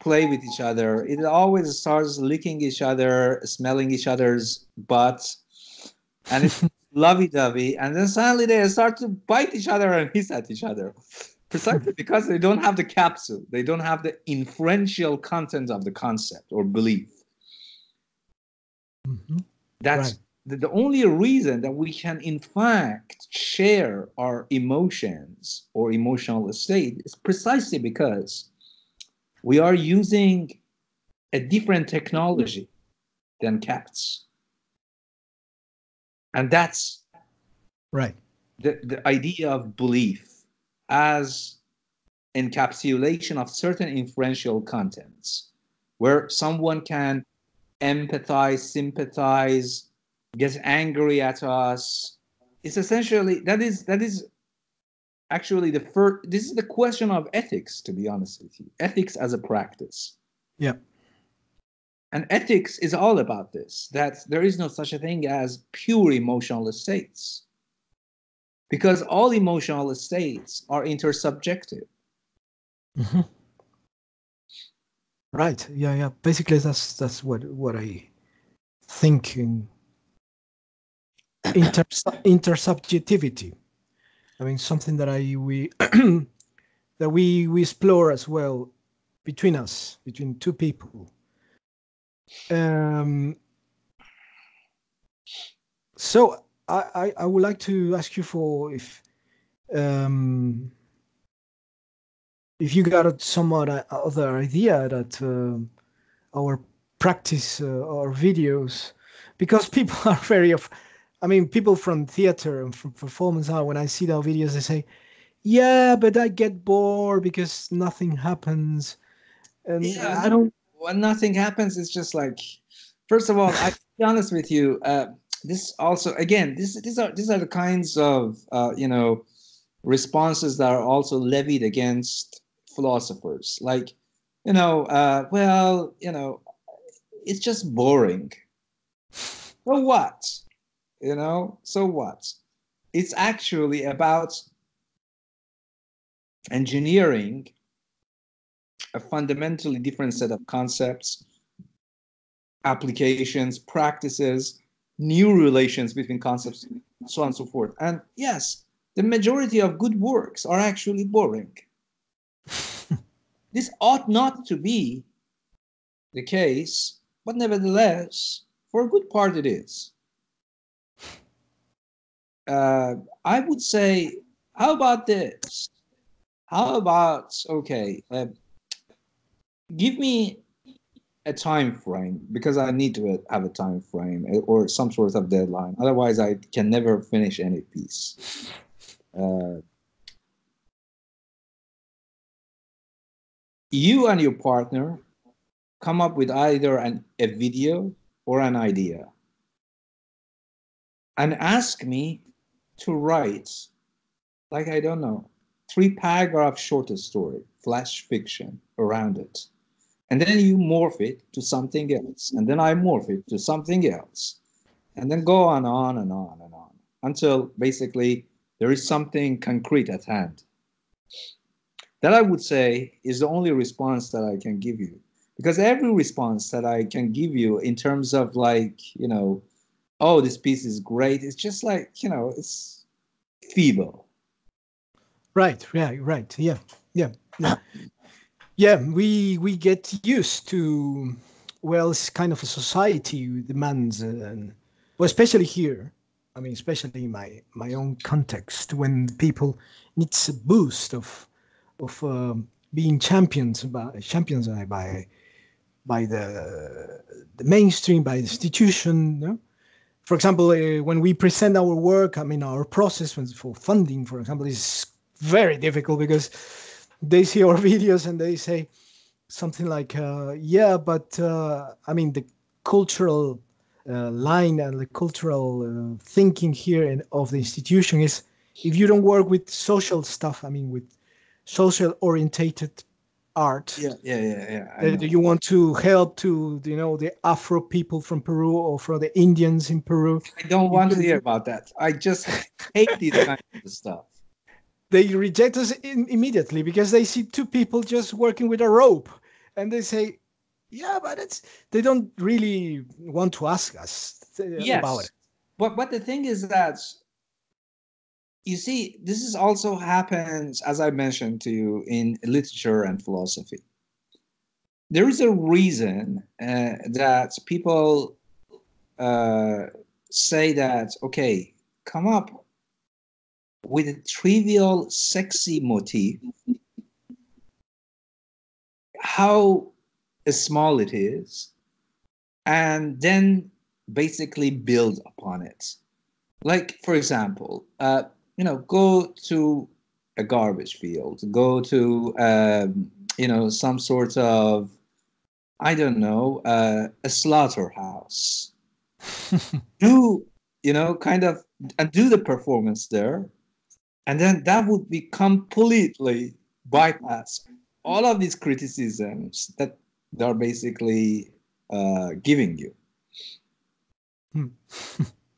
play with each other. It always starts licking each other, smelling each other's butts, and it's lovey-dovey. And then suddenly they start to bite each other and hiss at each other, precisely because they don't have the capsule. They don't have the inferential content of the concept or belief. Mm-hmm. That's right. The only reason that we can, in fact, share our emotions or emotional state is precisely because we are using a different technology than cats. And that's right. The idea of belief as encapsulation of certain inferential contents, where someone can empathize, sympathize, get angry at us. It's essentially that is actually the first. This is the question of ethics, to be honest with you. Ethics as a practice. Yeah. And ethics is all about this, that there is no such a thing as pure emotional states. Because all emotional states are intersubjective. Mm-hmm. Right. Yeah. Yeah. Basically, that's what I think in intersubjectivity. I mean, something that we that we explore as well between us, between two people. So I would like to ask you for if you got some other idea that our practice or videos, because people are very I mean, people from theater and from performance art, when I see their videos, they say, yeah, but I get bored because nothing happens. And yeah, I don't. When nothing happens, it's just like, first of all, I'll be honest with you. This also, again, these are the kinds of responses that are also levied against philosophers. Like, it's just boring. So what? You know, so what? It's actually about engineering a fundamentally different set of concepts, applications, practices, new relations between concepts, so on and so forth. And yes, the majority of good works are actually boring. This ought not to be the case, but nevertheless, for a good part it is. I would say, how about this? How about, okay, give me a time frame, because I need to have a time frame or some sort of deadline. Otherwise, I can never finish any piece. You and your partner come up with either a video or an idea and ask me to write, like, I don't know, 3-paragraph short story, flash fiction around it. And then you morph it to something else. And then I morph it to something else. And then go on and on and on until basically there is something concrete at hand. That I would say is the only response that I can give you. Because every response that I can give you in terms of like, you know, oh, this piece is great, it's just like, you know, it's feeble. Right. Yeah. Yeah, we get used to, well, it's kind of a society demands, and well, especially here. I mean, especially in my own context, when people needs a boost of being by the mainstream, by the institution. No? For example, when we present our work, I mean, our process for funding, for example, is very difficult because they see our videos and they say something like, yeah, but I mean, the cultural line and the cultural thinking here of the institution is, if you don't work with social stuff, I mean, with social orientated art, do you want to help to, you know, the Afro people from Peru or from the Indians in Peru? I don't want to hear about that. I just hate these kinds of stuff. They reject us immediately because they see two people just working with a rope, and they say, yeah, but they don't really want to ask us about it. But the thing is that, you see, this is also happens, as I mentioned to you, in literature and philosophy. There is a reason that people say that, okay, come up with a trivial, sexy motif, how small it is, and then basically build upon it. Like, for example, you know, go to a garbage field, go to, you know, some sort of, I don't know, a slaughterhouse. Do, you know, kind of, and do the performance there. And then that would be completely bypass all of these criticisms that they're basically giving you.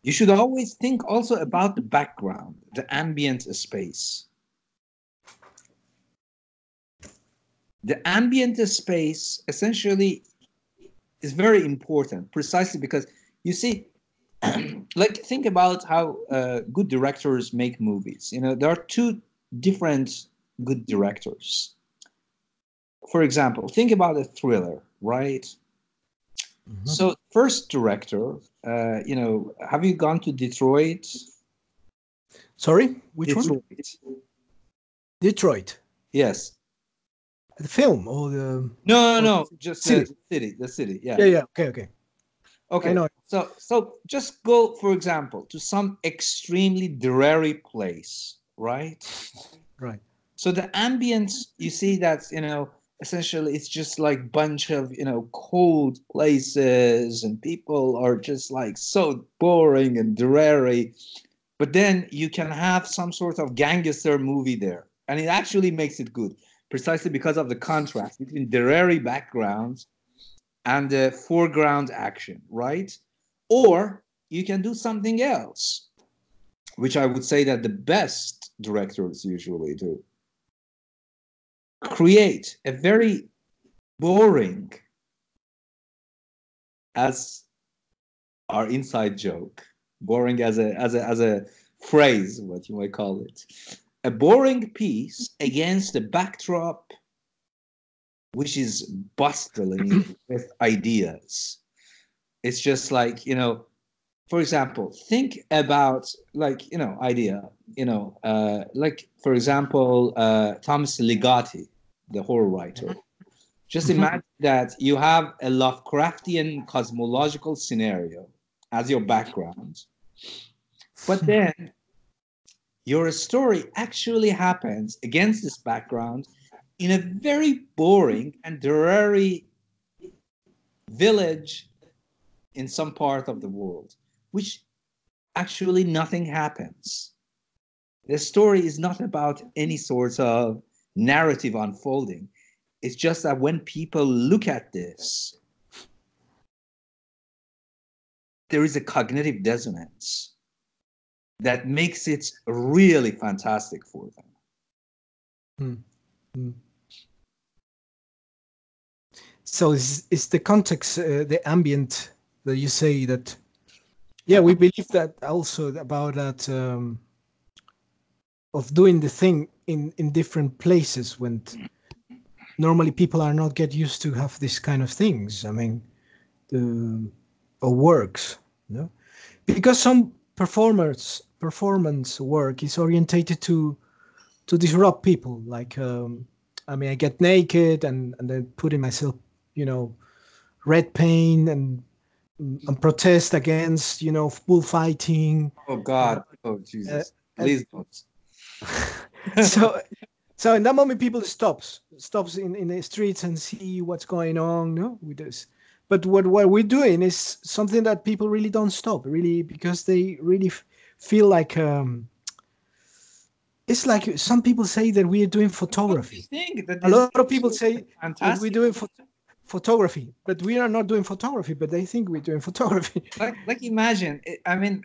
You should always think also about the background, the ambient space. The ambient space essentially is very important, precisely because, you see, like, think about how good directors make movies. You know, there are two different good directors. For example, think about a thriller, right? Mm-hmm. So, first director, you know, have you gone to Detroit? Sorry, which one? Detroit. Yes. The film or the? No, just the city. Yeah. Yeah. Okay. Okay. I know. So just go, for example, to some extremely dreary place, right? Right. So the ambience, you see, that's, you know, essentially it's just like bunch of, you know, cold places, and people are just like so boring and dreary. But then you can have some sort of gangster movie there, and it actually makes it good, precisely because of the contrast between dreary backgrounds and the foreground action, right? Or you can do something else, which I would say that the best directors usually do. Create a very boring, as our inside joke, boring as a phrase, what you might call it, a boring piece against a backdrop which is bustling with ideas. It's just like, you know, for example, think about like, you know, idea, you know, like, for example, Thomas Ligotti, the horror writer. Just imagine that you have a Lovecraftian cosmological scenario as your background, but then your story actually happens against this background in a very boring and dreary village in some part of the world, which actually nothing happens. The story is not about any sort of narrative unfolding. It's just that when people look at this, there is a cognitive dissonance that makes it really fantastic for them. Mm. So is the context, the ambient that you say that, yeah, we believe that also about that, of doing the thing in different places when normally people are not get used to have this kind of things. I mean, or works, you know? Because some performance work is orientated to disrupt people. Like, I mean, I get naked and then put in myself, you know, red paint and protest against, you know, bullfighting. Oh God! Oh Jesus! Please don't. So in that moment, people stops in the streets and see what's going on, no, with this. But what we're doing is something that people really don't stop, really, because they really feel like, it's like some people say that we are doing photography. A lot of people say that we're doing photography, but we are not doing photography, but they think we're doing photography. Like imagine, I mean,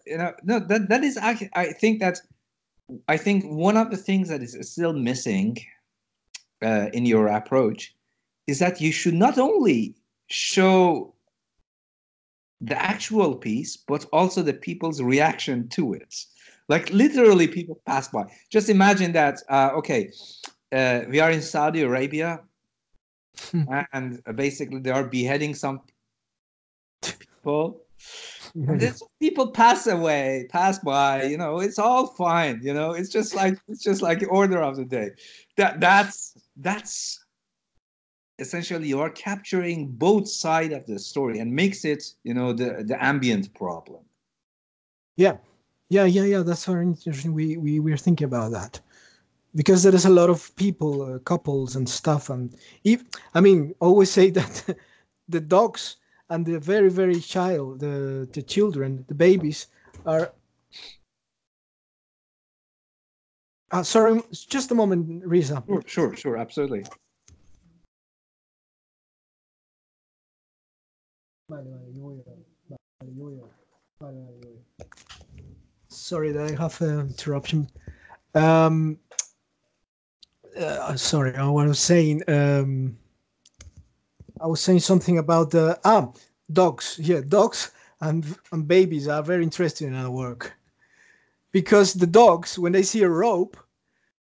you know, no, that is actually, I think one of the things that is still missing in your approach is that you should not only show the actual piece, but also the people's reaction to it. Like literally people pass by. Just imagine that, okay, we are in Saudi Arabia and basically they are beheading some people. And then people pass by, you know, it's all fine, you know, it's just like the order of the day. That's essentially you are capturing both sides of the story and makes it, you know, the ambient problem. Yeah. That's very interesting. We're thinking about that because there is a lot of people, couples and stuff, and I mean, always say that the dogs and the very, very child, the children, the babies are. Sorry, just a moment, Reza. Sure, absolutely. Sorry that I have an interruption. Sorry, I was saying. I was saying something about the dogs. Yeah, dogs and babies are very interesting in our work because the dogs, when they see a rope,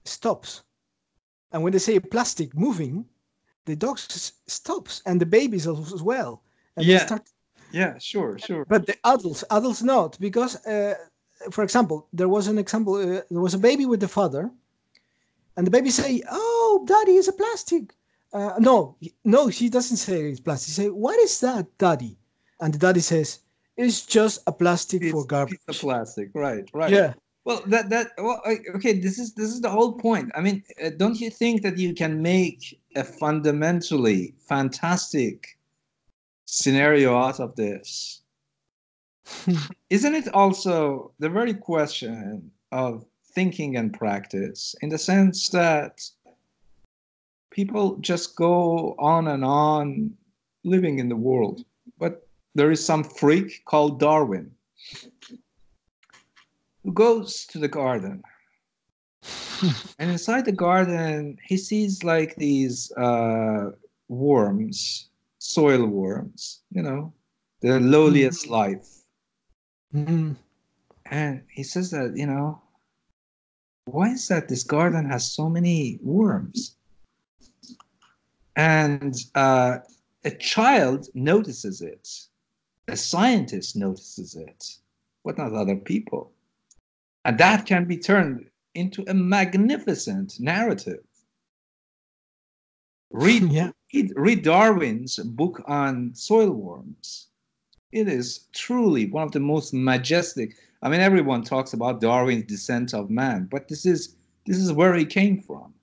stops, and when they see a plastic moving, the dogs stops, and the babies as well, and yeah. they start. Yeah, sure. But the adults not, because, for example, there was an example. There was a baby with the father, and the baby say, "Oh, daddy, is a plastic." No, she doesn't say it's plastic. She say, "What is that, daddy?" And the daddy says, "It's just a plastic for garbage." Piece of plastic, right? Yeah. Well, okay. This is the whole point. I mean, don't you think that you can make a fundamentally fantastic scenario out of this? Isn't it also the very question of thinking and practice, in the sense that people just go on and on living in the world. But there is some freak called Darwin who goes to the garden. And inside the garden, he sees like these worms, soil worms, you know, the lowliest life. Mm. And he says that, you know, why is that this garden has so many worms? And a child notices it. A scientist notices it, but not other people. And that can be turned into a magnificent narrative. Read Darwin's book on soil worms. It is truly one of the most majestic. I mean, everyone talks about Darwin's Descent of Man, but this is where he came from,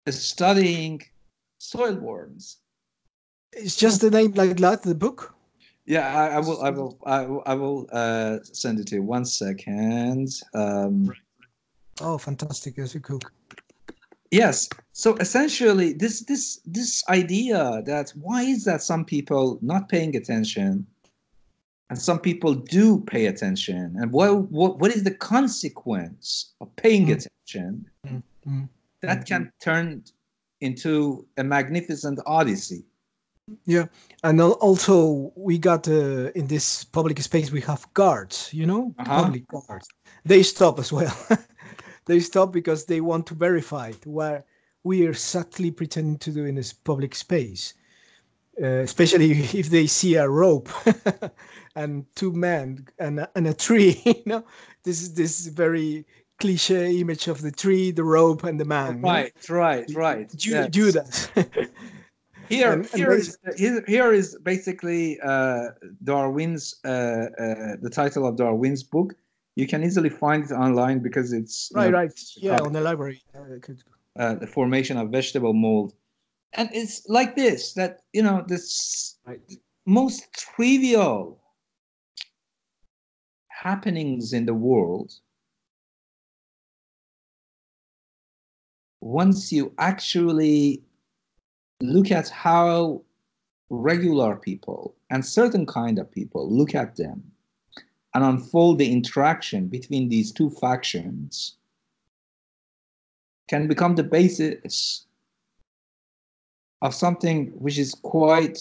studying soil worms. It's just the name like that, the book. Yeah, I will send it to you. 1 second. Oh, fantastic! Yes, you cook. Yes. So essentially, this idea that why is that some people not paying attention, and some people do pay attention, and what is the consequence of paying attention? That can turn into a magnificent odyssey. Yeah, and also we got in this public space we have guards, you know, public guards. They stop as well. They stop because they want to verify what we are subtly pretending to do in this public space, especially if they see a rope and two men and a tree. You know, this is this very cliche image of the tree, the rope, and the man. Right. Yes. Judas. Here is basically Darwin's the title of Darwin's book. You can easily find it online because it's right. Yeah, on the library. The formation of vegetable mold, and it's like this that you know this most trivial happenings in the world. Once you actually look at how regular people and certain kind of people look at them and unfold the interaction between these two factions, can become the basis of something which is quite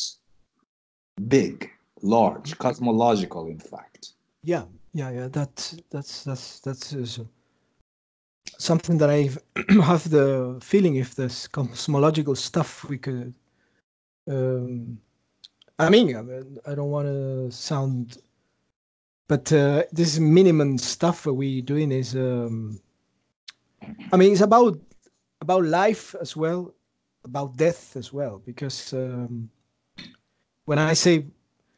big, large, cosmological, in fact. Yeah. That's something that I have the feeling if this cosmological stuff we could. I mean, I don't want to sound, but this minimum stuff we doing is. I mean, it's about life as well, about death as well. Because when I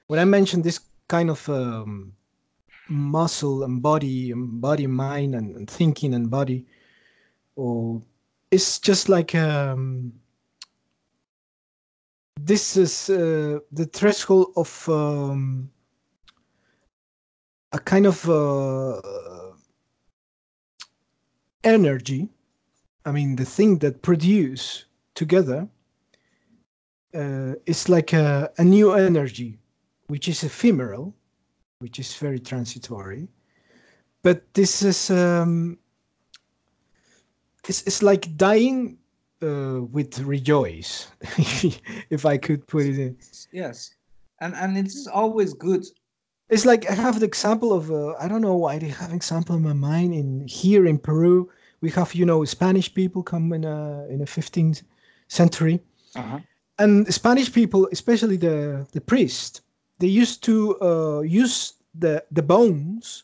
mention this kind of muscle and body, mind, and thinking and body, or it's just like this is the threshold of a kind of energy. I mean, the thing that produce together is like a new energy, which is ephemeral, which is very transitory. But this is it's like dying with rejoice, if I could put it in. Yes, and it's always good. It's like I have the example of I don't know why they have an example in my mind. Here in Peru, we have Spanish people come in the 15th century, and Spanish people, especially the priest, they used to use the bones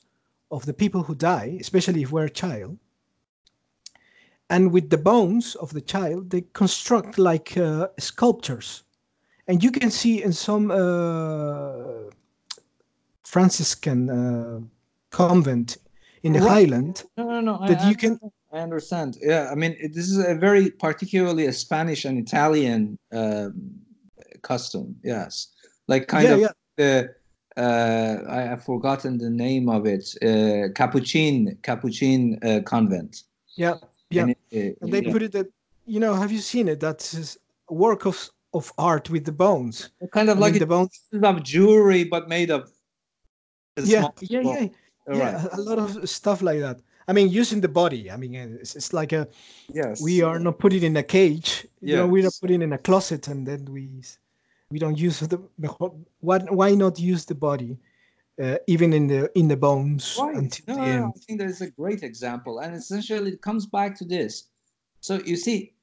of the people who die, especially if we're a child. And with the bones of the child, they construct like sculptures. And you can see in some Franciscan convent in the highland. No. I understand. Yeah, I mean, this is a very particularly a Spanish and Italian custom. Yes, like the I have forgotten the name of it. Capuchin convent. Yeah. And they put it that have you seen it? That's a work of of art with the bones. Kind of I like mean, a the bones. of jewelry, but made of a Yeah, small yeah, bone. yeah, All yeah. right. A lot of stuff like that. I mean, using the body. I mean, it's like a we Yes. are not putting in a cage. We're not Yes. putting in a closet, and then we don't use the why not use the body, even in the bones Right. until No, the no, no, end. I think that is a great example, and essentially it comes back to this. So you see,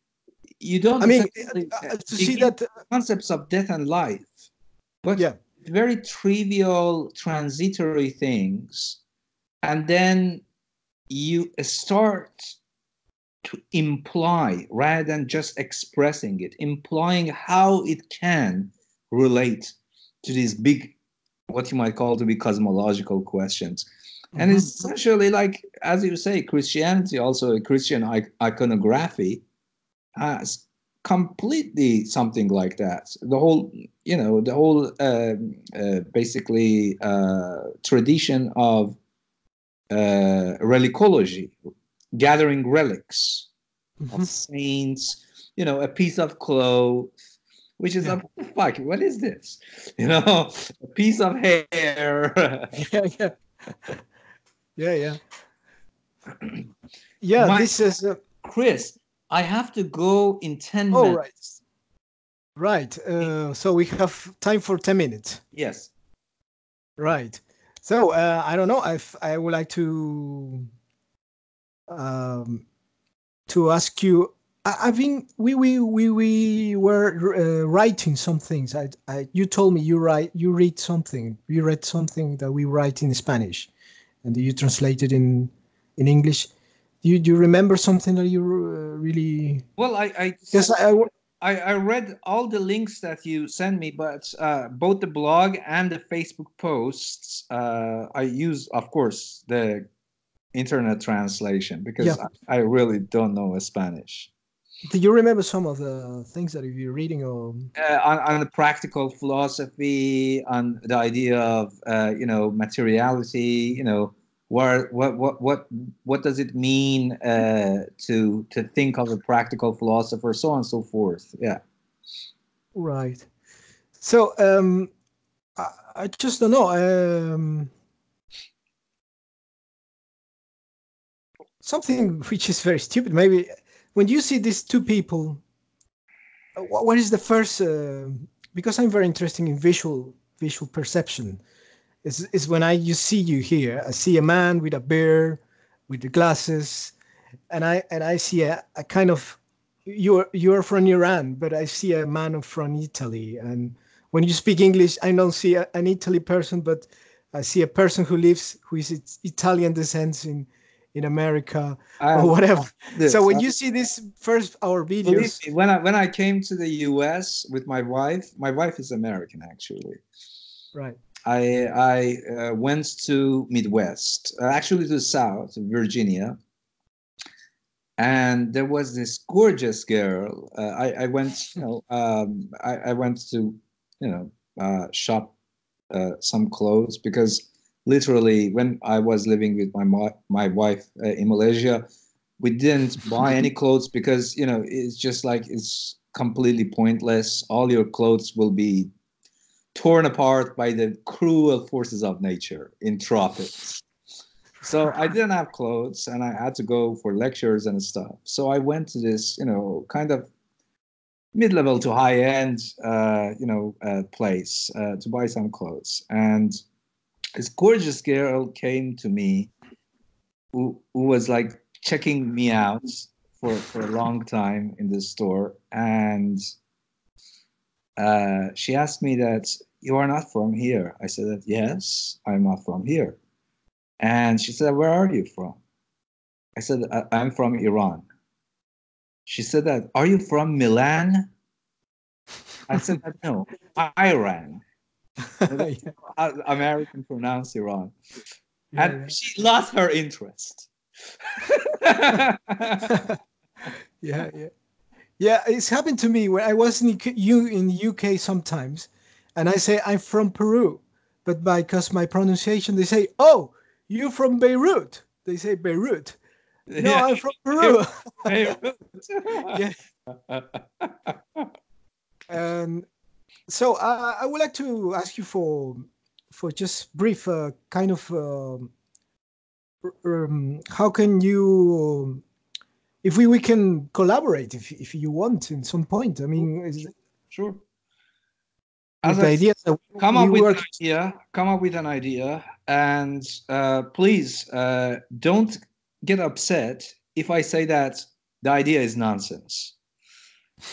you don't I mean, essentially to see begin that, concepts of death and life, but yeah, very trivial, transitory things, and then you start to imply rather than just expressing it, implying how it can relate to these big, what you might call to be cosmological questions. And hmm it's essentially like, as you say, Christianity, also a Christian iconography, has completely something like that. The whole, the whole basically tradition of relicology, gathering relics of hmm saints, a piece of cloth, which is yeah, a fuck, what is this? A piece of hair. yeah, yeah, yeah, yeah, yeah. My This is Chris, I have to go in 10 all right, minutes. right. So we have time for 10 minutes. Yes. Right. So I don't know if I would like um, to ask you. I think we were writing some things. You told me you read something that we write in Spanish, and you translated in English. Do you remember something that you really? Well, I Because I read all the links that you sent me, but both the blog and the Facebook posts, I use, of course, the internet translation yeah. because I really don't know Spanish. Do you remember some of the things that you're reading or? On the practical philosophy, on the idea of materiality, what does it mean to think of a practical philosopher, so on and so forth. Yeah. Right. So I just don't know. Something which is very stupid. Maybe when you see these two people, what is the first? Because I'm very interested in visual perception. Is when you see you here. I see a man with a beard, with the glasses, and I see a kind of you're from Iran, but I see a man from Italy. And when you speak English, I don't see an Italy person, but I see a person who is Italian descent in America or I whatever. So this. when you see this first our Believe videos, me, when I came to the U.S. with my wife is American actually. right? I went to Midwest, actually to South Virginia, and there was this gorgeous girl. I went, I went to, shop some clothes because literally when I was living with my wife in Malaysia, we didn't buy any clothes because it's just like it's completely pointless. All your clothes will be torn apart by the cruel forces of nature in tropics. So I didn't have clothes and I had to go for lectures and stuff. So I went to this, kind of mid-level to high-end, place to buy some clothes. And this gorgeous girl came to me who was like checking me out for a long time in the store. And she asked me that, you are not from here. I said that, yes, I'm not from here. And she said, where are you from? I said, I'm from Iran. She said that, are you from Milan? I said that, no, Iran. yeah, American pronounced Iran. And yeah, she lost her interest. Yeah. yeah, yeah, yeah. Yeah, it's happened to me when I was in UK sometimes, and I say I'm from Peru, but because my pronunciation, they say, "Oh, you're from Beirut." They say Beirut. No, I'm from Peru. Beirut. Yeah, So I would like to ask you for just brief kind of how can you if we can collaborate if you want in some point. I mean, sure. As the idea that come up with an idea, and please don't get upset if I say that the idea is nonsense,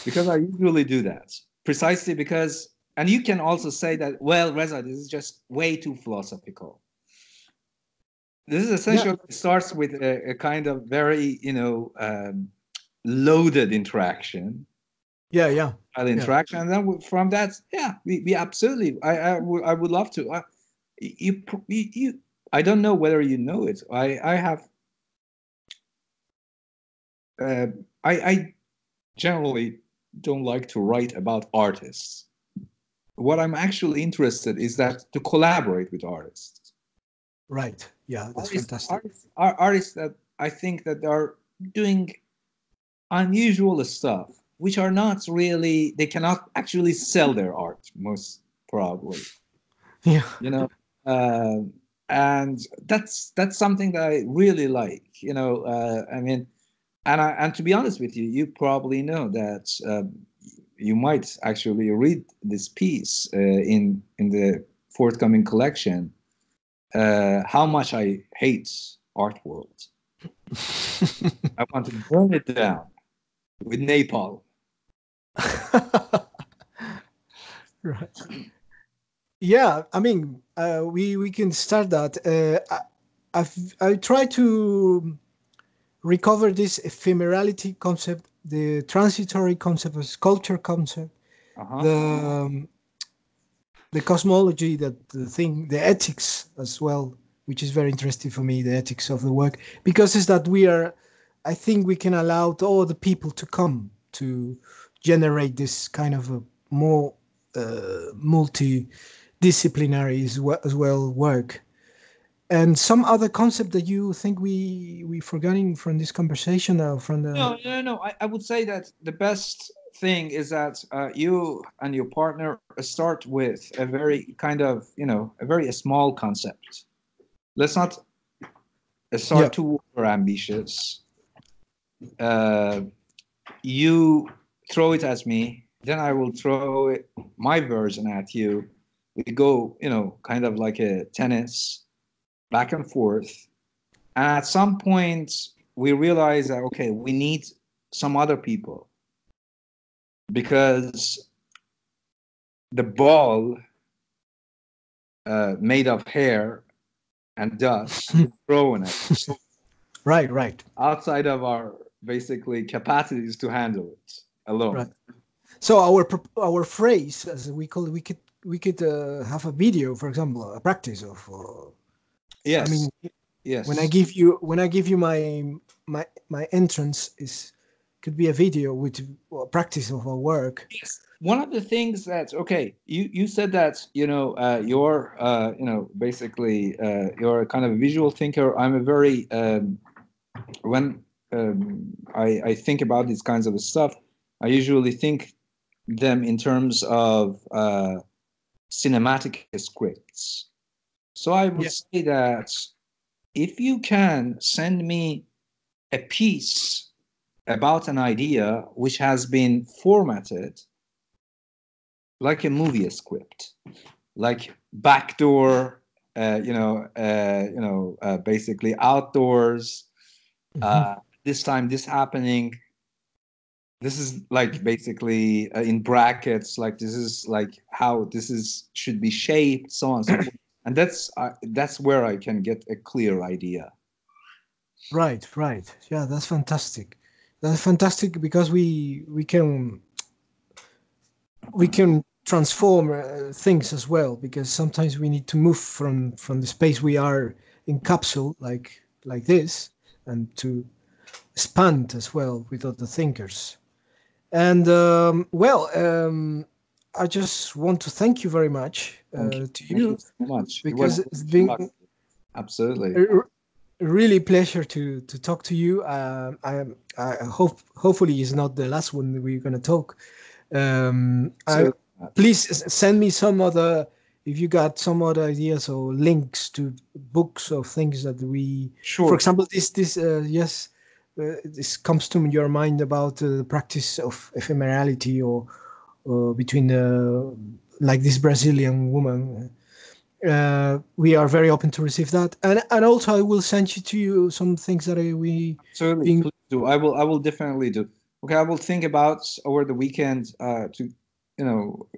because I usually do that precisely because, and you can also say that, well, Reza, this is just way too philosophical. This is essentially starts with a kind of very, loaded interaction. Interaction, and then from that, we absolutely. I would love to. I don't know whether you know it. I have. I generally don't like to write about artists. What I'm actually interested is that to collaborate with artists. Right. Yeah, that's fantastic. Artists that I think that are doing unusual stuff, which are not really, they cannot actually sell their art, most probably. Yeah. And that's something that I really like. I mean, and to be honest with you, you probably know that you might actually read this piece in the forthcoming collection. How much I hate art world. I want to burn it down with napalm. Right. Yeah, I mean, we can start that. I try to recover this ephemerality concept, the transitory concept, the sculpture concept, the cosmology, the ethics as well, which is very interesting for me, the ethics of the work, because it's that I think we can allow all the people to come to generate this kind of a more multidisciplinary as well work. And some other concept that you think we forgetting from this conversation from the No. I would say that the best thing is that you and your partner start with a very kind of a very small concept. Let's not start too ambitious. You throw it at me, then I will throw my version at you. We go, kind of like a tennis, back and forth. And at some point, we realize that, okay, we need some other people, because the ball made of hair and dust is thrown at us. Right. Outside of our basically capacities to handle it alone. Right. So our phrase, as we call it, we could have a video, for example, a practice of. Yes. I mean, yes. When I give you my entrance could be a video with a practice of our work. Yes. One of the things that you said that you're basically you're a kind of a visual thinker. I'm a very when I think about these kinds of stuff, I usually think them in terms of cinematic scripts. So I would say that if you can send me a piece about an idea which has been formatted like a movie script, like backdoor, basically outdoors. This time, this happening. This is like basically in brackets. Like this is like how should be shaped, so on and so forth. And that's where I can get a clear idea. Right. Yeah, that's fantastic. That's fantastic because we can transform things as well, because sometimes we need to move from the space we are in capsule like this, and to expand as well with other thinkers. And I just want to thank you very much to you so much, because it's been absolutely really pleasure to talk to you. I hopefully it's not the last one we're going to talk, So, Please send me some other, if you got some other ideas or links to books or things that we, sure. for example, this comes to your mind about the practice of ephemerality or between like this Brazilian woman. We are very open to receive that, and also I will send to you some things that we Certainly, please do. I will definitely do. Okay, I will think about over the weekend to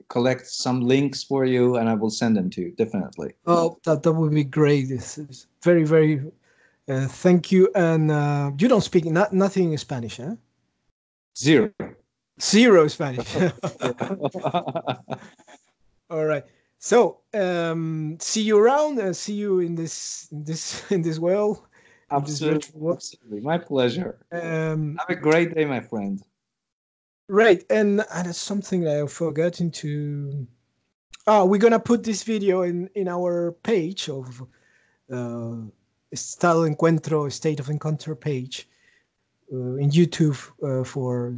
collect some links for you, and I will send them to you definitely. Oh, that would be great. This is very, very. Thank you. And you don't speak nothing in Spanish, huh? Zero Spanish. All right. So see you around. See you in this world. Absolutely, my pleasure. Have a great day, my friend. Right, and it's something that I've forgotten to. We're gonna put this video in our page of State of Encounter page in YouTube for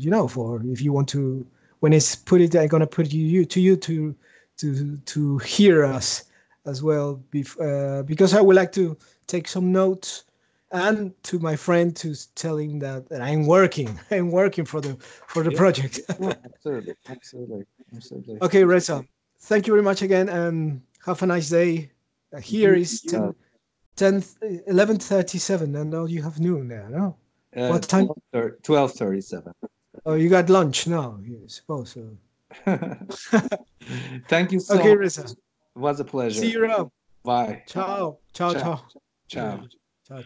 if you want to, when it's put it, I'm gonna put you to hear us as well, because I would like to take some notes, and to my friend to tell him that I'm working for the project. Absolutely. Okay, Reza, thank you very much again, and have a nice day. Here is 11:37, and now you have noon there, no? What time? 12:37. Oh, you got lunch now, I suppose so. Thank you so much. much. Reza. It was a pleasure. See you around. Bye. Ciao. Ciao. Ciao. Ciao. Ciao.